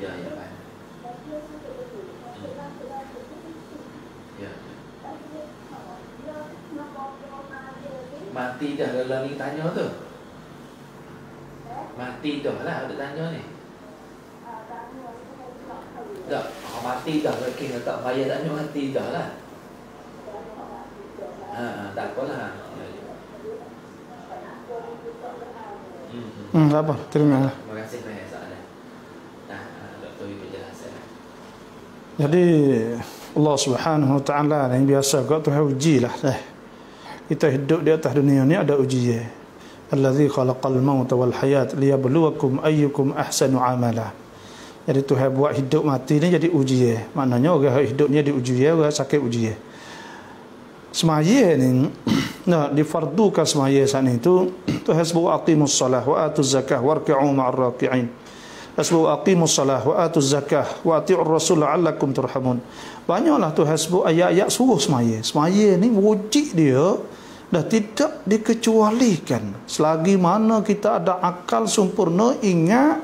Ya, ya baik. Ya. Mati dah dalam ni tanya tu. Mati dah lah ada tanya ni. Tak, mati dah lagi tak bayar tanya mati dah lah. Tak apalah. Apa? Terima kasih. Terima kasih banyak soalan. Doktor ibu penjelasan. Jadi Allah Subhanahu Wa Taala yang biasa kau tu uji lah. Kita hidup di atas dunia ni ada ujian. Allazi khalaqal mauta wal hayat liyabluwakum ayyukum ahsanu amala. Jadi Tuhan buat hidup mati ni jadi ujian. Maknanya orang hidup ni di ujian, orang sakit ujian. Semaya ni nak difardukan semaya saat itu Tuhan sebut aqimus salah wa atuz zakah warki'u ma'ar raki'in. Sebut aqimus salah wa atuz zakah wa ati'ur rasul la'allakum turhamun. Banyaklah Tuhan sebut ayat-ayat suruh semaya. Semaya ni wujud dia dah tidak dikecualikan selagi mana kita ada akal sempurna, ingat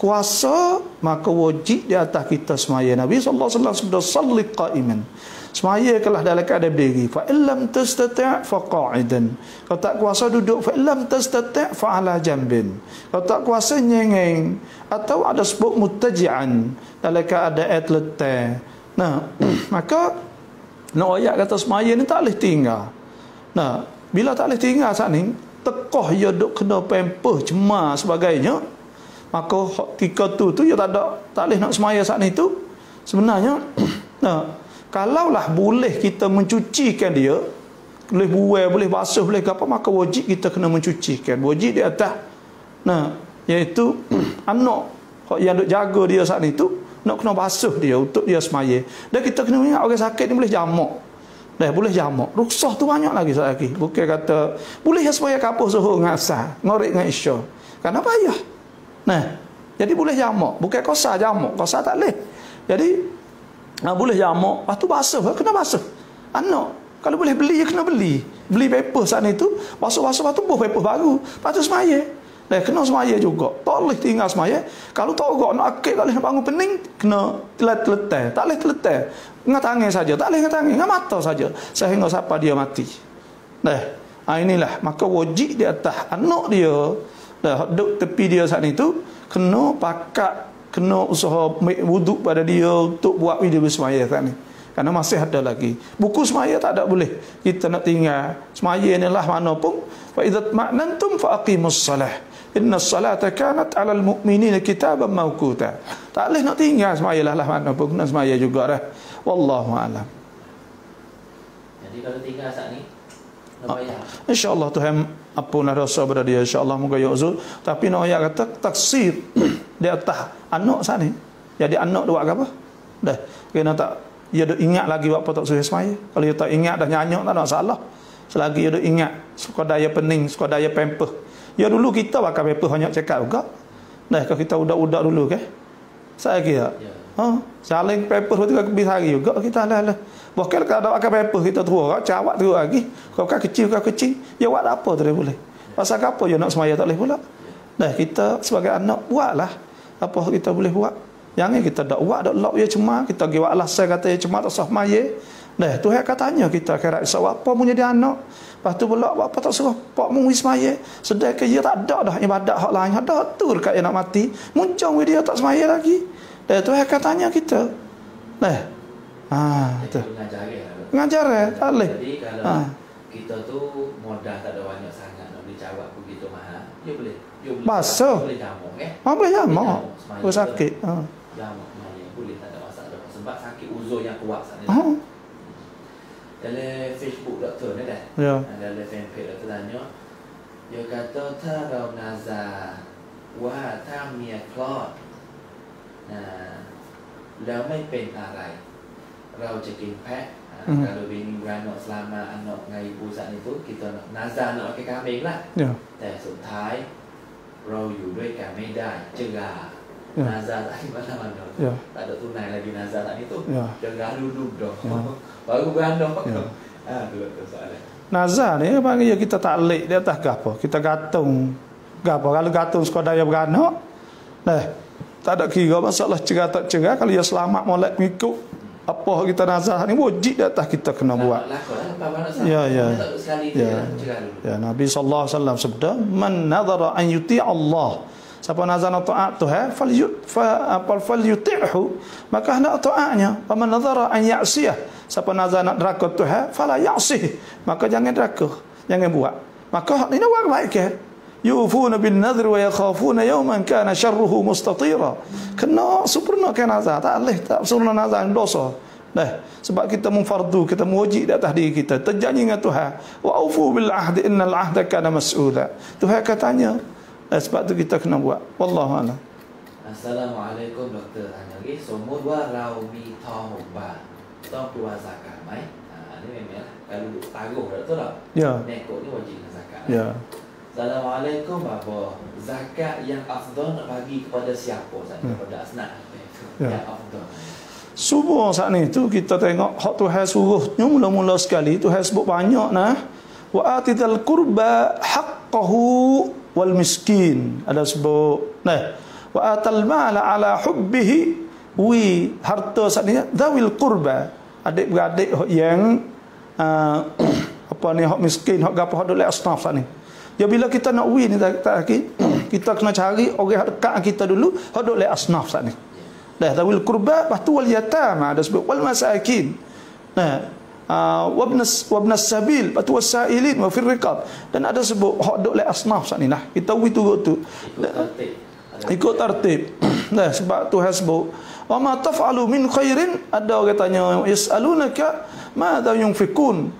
kuasa, maka wajib di atas kita semaya. Nabi sallallahu alaihi wasallam sudah salli qa'iman. Semaya kalah dalam keadaan berdiri. Fa illam tastati' fa qa'idan. Kalau tak kuasa duduk, fa illam tastati' fa ala jambin. Kalau tak kuasa nyengeng atau ada sebut muttaji'an dalam keadaan terletak. Nah, maka nak ayat kata semaya ni tak boleh tinggal. Nah, bila tak boleh tinggal saat ni, tekoh dia duk kena pempeh, cemar sebagainya, maka ketika tu dia tak boleh nak semaya saat ni tu. Sebenarnya nah, kalaulah boleh kita mencucikan dia, boleh buai, boleh basuh, boleh apa, maka wajib kita kena mencucikan. Wajib di atas. Nah, iaitu anak yang duk jaga dia saat ni tu nak kena basuh dia untuk dia semaya. Dan kita kena ingat orang sakit ni boleh jamak. Dah boleh jamak. Ruksah tu banyak lagi sekali lagi. Bukan kata boleh supaya kapur zuhur dengan asar, ngorek dengan isya. Kerana payah. Nah, jadi boleh jamak. Bukan kosa jamak. Kosa tak boleh. Jadi boleh jamak, lepas tu basuh, kena basuh. Anak, kalau boleh beli, kena beli. Beli paper saat itu, basuh-basuh, lepas tu buah paper baru. Lepas tu semaya. Dan kena semaya juga. Tak boleh tinggal semaya. Kalau tak orang nak akid, tak boleh nak bangun pening, kena teletai. Tak boleh teletai. Dengan tangan saja. Tak boleh dengan tangan, dengan mata saja. Sehingga siapa dia mati. Inilah. Maka wajib di atas anak dia, duduk tepi dia saat itu, kena pakat, kena usaha wuduk pada dia untuk buat video semaya kan ni. Kerana masih ada lagi. Buku semaya tak ada boleh. Kita nak tinggal. Semaya inilah mana pun. Fa idza ma'nantum fa aqimus salah. Inna salata kanat 'alal mu'minina kitaban mawquta. Tak boleh nak tinggal semaya lah mana pun kena semaya juga dah. Wallahu a'lam. Jadi kalau tinggal saat ni nak bayar. Insya-Allah Tuhan ampunlah dosa pada dia insya-Allah moga ya uzur. Tapi nak ayat kata taksir di atas anak sana. Jadi anak dia buat apa? Dah kena tak dia dah ingat lagi apa tak suruh semaya. Kalau dia tak ingat dah nyanyi tak ada masalah. Selagi dia dah ingat sekadar pening, sekadar pamper. Ya dulu kita pakai pamper banyak cakap juga. Dah kalau kita udak-udak dulu ke. Saya kira. Saling pamper tu habis hari juga kita lah. Bahkan kalau ada pakai pamper kita tua, cawak terus lagi. Kau kecil, ya buat apa tu dia boleh. Pasal apa je nak semaya tak boleh pula. Dah kita sebagai anak buatlah apa kita boleh buat. Jangan kita dak buat dak lok dia cemar, kita pergi buat alasan kata dia cemar tak sah maya. Dah Tuhan katanya kita akhirat esok apa mun jadi anak. Lepas tu pula apa tak suruh pak mun semaya. Sedangkan dia tak ada dah ibadat hak lain, ada tu dekat dia nak mati. Muncung dia tak semaya lagi. Dah Tuhan katanya kita. Dah. Tu. Ngajar tak boleh. Jadi kalau kita tu modal tak ada banyak sangat nak beli cawak begitu mahal, dia boleh. Basuh. Boleh jamu ke? Boleh jamu. Boleh sakit. Jamu boleh tak ada masalah sebab sakit uzur yang kuat sana. Dalam Facebook doktor ni dah. Ya. Dalam fanpage doktor tanya, dia kataถ้าเรานาซาว่าถ้าเมียคลอดแล้วไม่เป็นอะไรเราจะกินแพะkalau bini beranak selama anak ngai pusat itu kita nak nazar nak pakai kambing lah. Ya. แต่สุดท้ายเราอยู่ด้วยกันไม่ได้cegah nazar tak mana-mana. Ya. Tak ada tunai lagi nazar tak itu. Ya. Cegah duduk dong. Baru beranak. Ya. Tu soalan. Nazar ni panggil kita taklek di atas gapo? Kita gantung. Gapo? Kalau gantung sekadar dia beranak. Tak ada kira masalah cegah tak cegah kalau dia selamat molek mengikut apa kita nazar ni wajib di atas kita kena buat. Ya. Ya Nabi sallallahu alaihi wasallam sabda man nadhara an yuti' Allah. Siapa nazar nak taat Tuhan falyuti'hu maka hendak taatnya. Wa man nadhara an ya'siyah. Siapa nazar nak deraka Tuhan fala ya'sih maka jangan deraka, jangan buat. Maka hak ni nak buat baik ke? Yufuna bin nadhr wa yakhafuna yawman kana sharruhu mustatira. Kena sempurna ke nazar, tak boleh tak sempurna nazar dosa. Sebab kita memfardu, kita mewajib di atas diri kita, terjanji dengan Tuhan. Wa aufu bil ahdi innal ahda kana mas'ula. Tuhan katanya, sebab tu kita kena buat. Wallahu a'lam. Assalamualaikum doktor. Tanya lagi, สมมุติว่าเรามีทอง6 บาทต้องกลัวzakatไหม นี่memang kalau taruh betul tak? Ya. Nekok ni wajib zakat. Ya. Assalamualaikum Bapa. Zakat yang afdal nak bagi kepada siapa saja? Kepada asnaf. Yang afdal. Semua saat ni tu kita tengok hak Tuhan suruhnya mula-mula sekali Tuhan sebut banyak nah. Wa atidal qurba haqqahu wal miskin. Ada sebut nah. Wa atal mala ala hubbihi harta saat ni dawil qurba. Adik-beradik yang apa ni hak miskin, hak gapo hak dole asnaf saat ni. Ya bila kita nak ni tak kita kena cari orang dekat kita dulu hak dole asnaf saat ni. Dah dawil qurba bahtu wal yatama ada sebut wal masakin. Nah wabnas sabil bahtu wasailin wa fir riqab dan ada sebut hak dole asnaf saat ni lah. Kita turut tu ikut tertib. Nah sebab Tuhan sebut wa ma taf'alu min khairin ada orang tanya yasalunaka madza yunfikun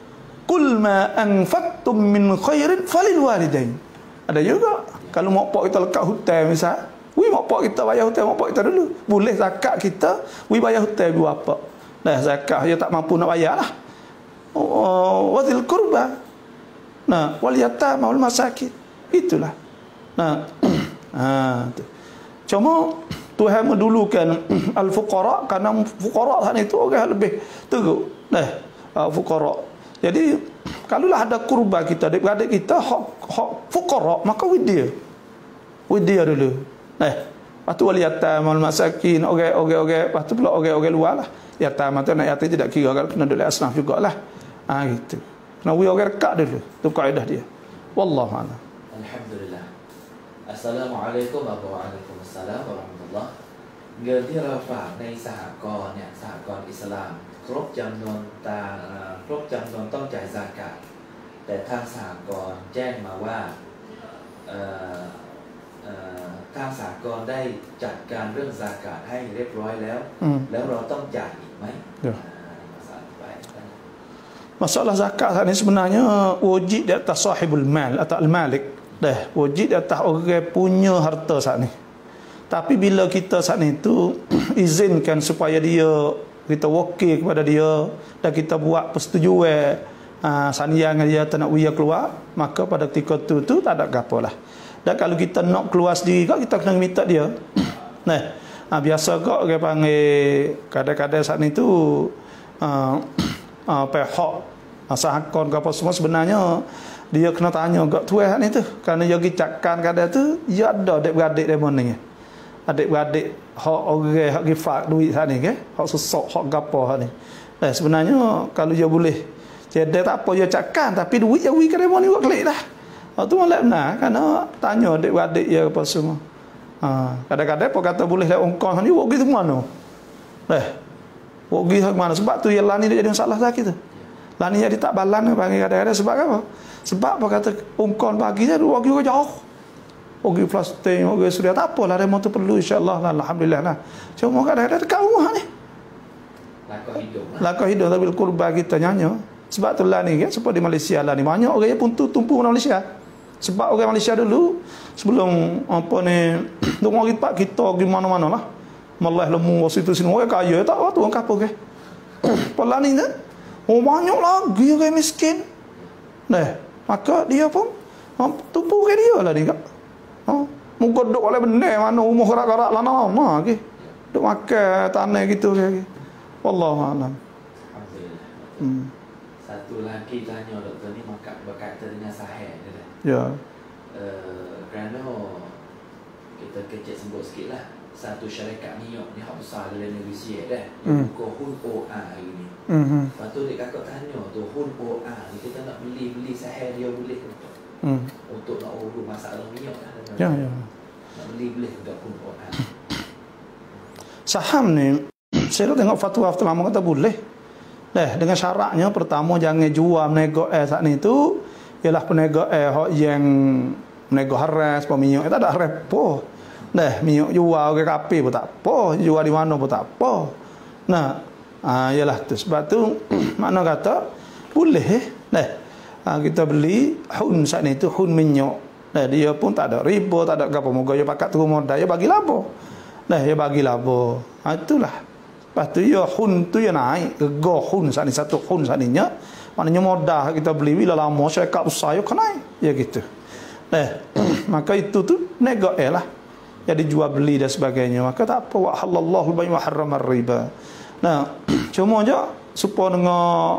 qul ma anfaqtum min khairin falil walidain. Ada juga kalau mak pak kita lekat hutang misal mak pak kita bayar hutang mak pak kita dulu boleh zakat kita bayar hutang ibu bapa. Dah zakat dia tak mampu nak bayar lah. Wazil qurba nah wal yatama wal masakin itulah. Nah tu. Cuma Tuhan mendulukan al-fuqara kerana fuqara sana itu orang lebih teruk. Fuqara. Jadi kalaulah ada kurba kita, adik-adik kita hak fuqara, maka widya dulu. Lepas tu wal yatam wal masakin, orang-orang, lepas tu pula orang-orang luar lah. Yatam tu nak yatim tidak kira kalau kena dulu asnaf jugalah. Gitu. Kena orang dekat dulu. Tu kaedah dia. Wallahu a'lam. Alhamdulillah. Assalamualaikum warahmatullahi wabarakatuh. เงินที่เราฝากในสหกรณ์เนี่ยสหกรณ์อิสลามครบจำนวนต้องจ่ายซากาตแต่ทางสหกรณ์แจ้งมาว่าทางสหกรณ์ได้จัดการเรื่องซากาตให้เรียบร้อยแล้วแล้วเราต้องจ่ายอีกไหม Masalah zakat saat ni sebenarnya wajib di atas sahibul mal atau al-malik. Dah, wajib di atas orang punya harta saat ni. Tapi bila kita saat ni tu izinkan supaya dia, kita wakil kepada dia dan kita buat persetujuan sandian dia tak nak uya keluar, maka pada ketika tu tak ada apa lah. Dan kalau kita nak keluar sendiri kok, kita kena minta dia. Nah, biasa kok orang panggil kadang-kadang saat ni tu pihak sahakon ke apa semua, sebenarnya dia kena tanya kat tuan ni tu, kerana dia gicakkan kadang tu dia ada adik-beradik dia mana ni, adik-beradik hak orang hak gifak duit saat ni ke, hak susok hak gapo hak ni. Sebenarnya kalau dia boleh jadi tak apa dia cakkan, tapi duit dia wi ke dia ni buat klik dah. Tu malah benar, kerana tanya adik-beradik dia apa semua. Kadang-kadang apa kata boleh lah ongkos ni buat gitu mana. Buat gitu mana, sebab tu yang lani dia jadi masalah lagi tu. Lani jadi tak balan panggil kadang-kadang sebab apa? Sebab apa kata ongkos bagi dia buat gitu jauh. Pergi plastik, pergi suria, tak apalah demo tu perlu insya-Allah lah, alhamdulillah lah. Cuma kadang-kadang dekat rumah ni. Lakah hidup tapi kurba kita nyanyi. Sebab tu lah ni kan, sebab di Malaysia lah ni banyak orang pun tumpu orang Malaysia. Sebab orang Malaysia dulu sebelum apa ni tengok kita pergi mana-mana lah. Malah lemu situ sini orang kaya tak apa tu orang kapur ke. Pola ni dah. Oh banyak lagi orang miskin. Maka dia pun tumpu ke dia lah dia. Muka duk oleh benar mana umur gerak-gerak lama-lama ke. Duk makan tanah gitu ke. Wallahu a'lam. Satu lagi tanya doktor ni berkaitan dengan sahih dia. Ya. Kerana kita kecil sebut sikit lah, satu syarikat minyak ni hak besar dalam negeri Siak dah. Buka HUN OA hari ni. Lepas tu dia kakak tanya tu, HUN OA ni kita nak beli sahih dia boleh ke tak? Untuk nak urus masalah minyak lah. Ya. Nak beli ke HUN OA. Saham ni saya tengok fatwa lama kata boleh. Dengan syaratnya pertama jangan jual menego saat ni tu ialah penego yang menego haras peminyak tak ada repo. Minyak jual ke kapi pun tak apa, jual di mana pun tak apa. Ialah tu sebab tu makna kata boleh kita beli hun saat ni tu hun minyak. Dia pun tak ada riba, tak ada apa, moga dia pakat turun modal dia bagi laba. Dia bagi laba. Itulah. Lepas tu ya hun tu ya naik rega hun saat ni, satu hun saat ni nya maknanya modal kita beli bila lama syarikat besar ya kena naik ya gitu. Maka itu tu nego lah jadi jual beli dan sebagainya, maka tak apa, wa halallahu al-bay' wa harrama riba. Cuma je supaya dengan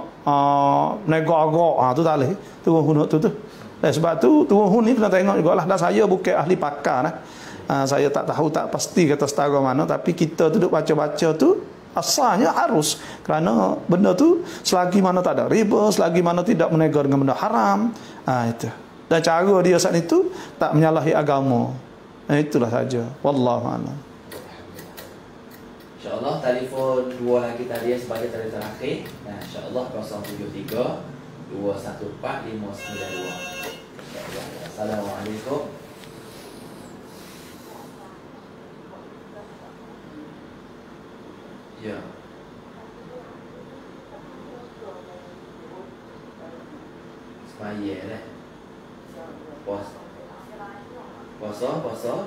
nego agak tu tak boleh turun hun tu. Sebab tu turun hun ni kena tengok jugalah, dan saya bukan ahli pakar lah. Saya tak tahu, tak pasti kata setara mana, tapi kita tu duk baca-baca tu asalnya harus, kerana benda tu selagi mana tak ada riba, selagi mana tidak menegur dengan benda haram, itu. Dan cara dia saat itu tak menyalahi agama. Itulah saja. Wallahu a'lam. InsyaAllah telefon dua lagi tadi sebagai tadi terakhir. InsyaAllah 073 214 592. Assalamualaikum. Ya. Semaya lah. Puasa. InsyaAllah.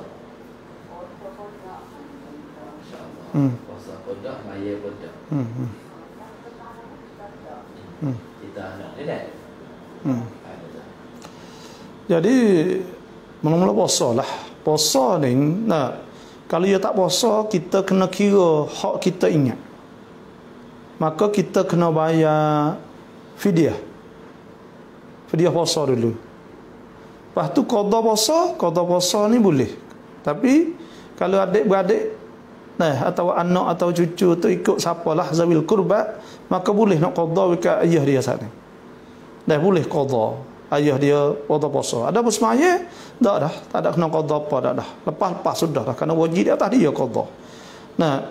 Puasa pun dah, semaya pun dah. Kita nak ni dah. Jadi mula-mula puasa lah. Puasa ni kalau dia tak puasa, kita kena kira hak kita ingat. Maka kita kena bayar fidyah. Fidyah puasa dulu. Lepas tu qada puasa ni boleh. Tapi kalau adik-beradik atau anak atau cucu tu ikut siapalah zawil qurba, maka boleh nak qada dekat ayah dia saat ni. Boleh qada ayah dia qada puasa. Ada bersemaya tak ada kena qada apa dah. Lepas sudah dah, kerana wajib di atas dia qada.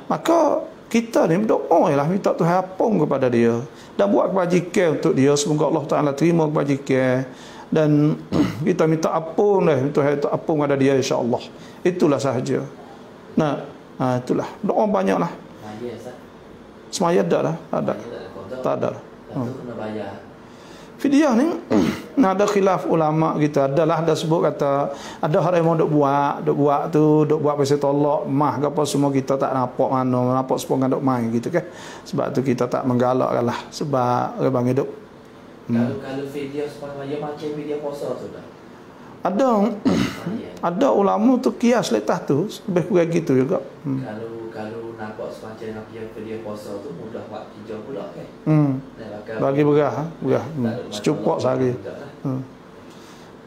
Maka kita ni berdoa lah, minta Tuhan apung kepada dia dan buat kebajikan untuk dia, semoga Allah Taala terima kebajikan, dan kita minta ampun Tuhan itu apung kepada dia insya-Allah. Itulah sahaja. Itulah doa banyaklah. Semaya dah ada. Tak ada. Tentu kena bayar Fidyah ni ada khilaf ulama kita. Ada sebut kata ada orang yang mau duk buat pasal tolak mah ke apa semua kita tak nampak mana, nampak sepong duk main gitu kan. Sebab tu kita tak menggalakkan lah sebab orang hidup. Kalau fidyah sepanjang macam fidyah puasa tu dah. Ada ulama tu kias letak tu lebih kurang gitu juga. Kalau nampak semacam dengan fidyah puasa tu mudah buat hijau pula kan. Bagi berah. Secupok sehari.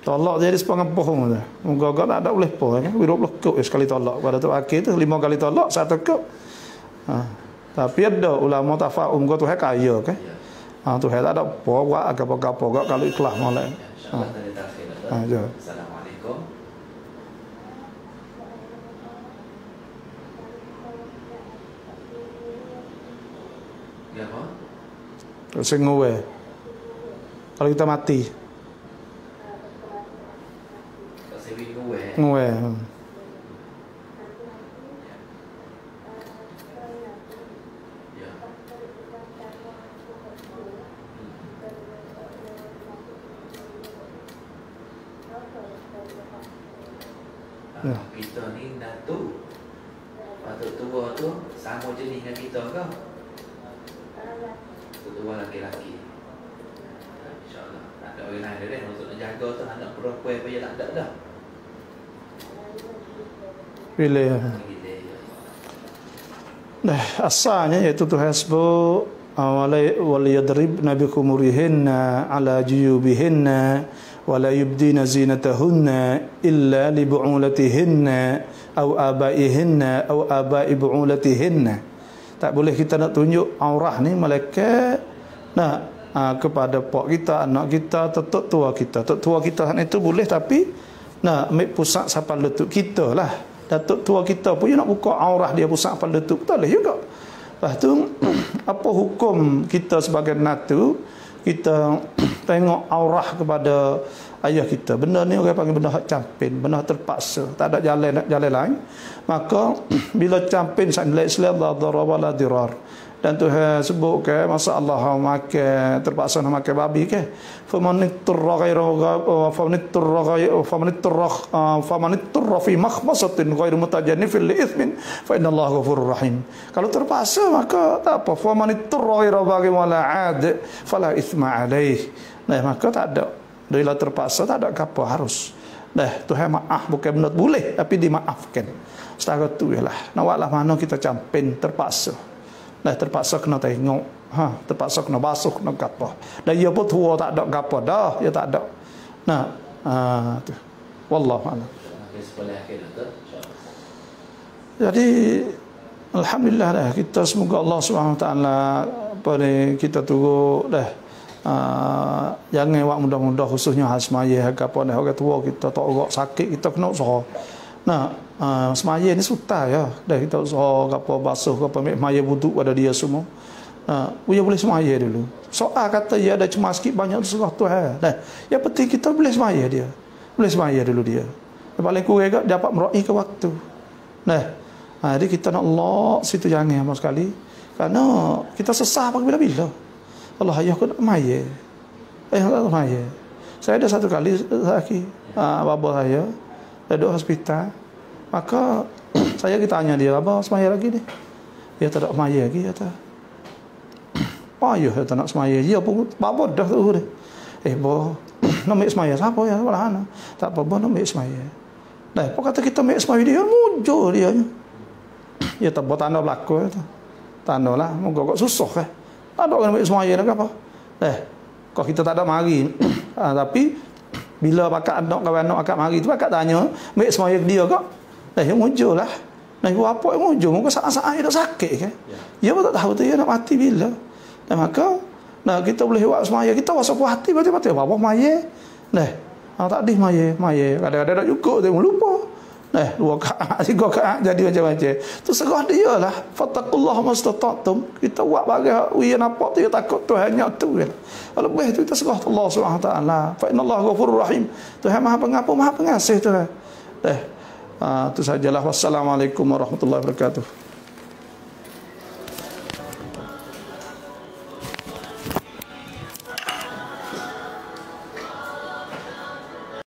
Tolak jadi sepengah pohon tu. Moga-moga tak ada boleh pohon kan. 20 kop sekali tolak. Pada tu akhir tu 5 kali tolak 1 kop. Tapi ada ulama tafahum kau tu kaya kan. Tu tak ada apa buat apa-apa kalau ikhlas molek. Assalamualaikum. Ya apa? Terus kalau kita mati. Nguwe. Kita ni datu. Patut tua tu sama jenis dengan kita ke? Tua laki-laki. InsyaAllah. Tak ada orang lain dah untuk nak jaga tu anak perempuan apa je tak ada dah. Pilih. Nah, asalnya iaitu Tuhan sebut waliyadribna bikhumurihinna ala juyubihinna wala yubdina zinatahunna illa li bu'ulatihinna aw abaihinna aw abai bu'ulatihinna. Tak boleh kita nak tunjuk aurah ni malaikat kepada pak kita, anak kita, tok tua kita. Tok tua kita itu boleh tapi ambil pusat sampai lutut kita lah. Datuk tua kita pun nak buka aurah dia pusat sampai lutut. Tak boleh juga. Lepas tu apa hukum kita sebagai natu kita tengok aurah kepada ayah kita. Benda ni orang panggil benda hak campin, benda terpaksa, tak ada jalan lain. Maka bila campin sanad Islam la darar wala dirar. Dan Tuhan sebut ke masa Allah makan terpaksa nak makan babi ke. Faman ittarra fi makhmasatin ghairu mutajannifin li ithmin fa inna Allah ghafurur rahim. Kalau terpaksa maka tak apa. Faman ittarra ghairu baghi wala 'ad fala ithma alaih. Maka tak ada. Bila terpaksa tak ada apa harus. Tuhan maaf bukan benar boleh tapi dimaafkan. Setara tu ialah. Nawaklah mana kita campin terpaksa. Terpaksa kena tengok. Terpaksa kena basuh, kena gapo. Dan ia pun tua tak ada gapo dah, dia tak ada. Tu. Wallahu a'lam. Jadi alhamdulillah dah kita semoga Allah Subhanahu taala kita tunggu dah. Jangan buat mudah-mudah khususnya hasmaya gapo dah orang tua kita tak orang sakit kita kena usaha. Semaya ni suta ya. Dah kita usaha gapo basuh gapo ambil maya wuduk pada dia semua. Dia boleh semaya dulu. Soal kata dia ada cemas sikit banyak terserah Tuhan. Yang penting kita boleh semaya dia. Boleh semaya dulu dia. Yang paling kurang juga dapat meraih ke waktu. Jadi kita nak lock situ jangan sama sekali. Kerana kita sesah pagi bila-bila. Allah ayah aku nak maya. Tak maya. Saya ada satu kali lagi bapa saya duduk hospital. Maka saya tanya dia, "Abah semaya lagi ni?" Dia tak ada semaya lagi kata. Payah dia tak nak semaya. Dia pun bapa dah tu dia. Boh, nak ambil semaya siapa ya? Walahana. Tak apa, boh nak ambil semaya. Apa kata kita ambil semaya dia muncul dia. Dia tak buat tanda berlaku tu. Tanda lah, moga kok susah kan. Tak ada orang ambil semaya nak apa. Kau kita tak ada mari. Tapi bila pakak anak kawan anak akak mari tu pakak tanya, ambil semaya dia kok. Muncul lah. Buat apa yang muncul? Muka saat-saat dia tak sakit kan. Dia pun tak tahu tu dia nak mati bila. Dan maka kita boleh buat semaya. Kita rasa puas hati mati-mati. Apa maya? Tak ada maya. Kadang-kadang nak cukup dia lupa. 2 rakaat, 3 rakaat jadi macam-macam. Tu serah dia lah. Fattaqullaha mastata'tum. Kita buat bagai dia nampak tu dia takut Tuhan hanya tu kan. Lebih tu kita serah Allah Subhanahu taala. Fa innallaha ghafurur rahim. Tuhan Maha Pengampun, Maha Pengasih Tuhan. Tu sajalah. Wassalamualaikum warahmatullahi wabarakatuh.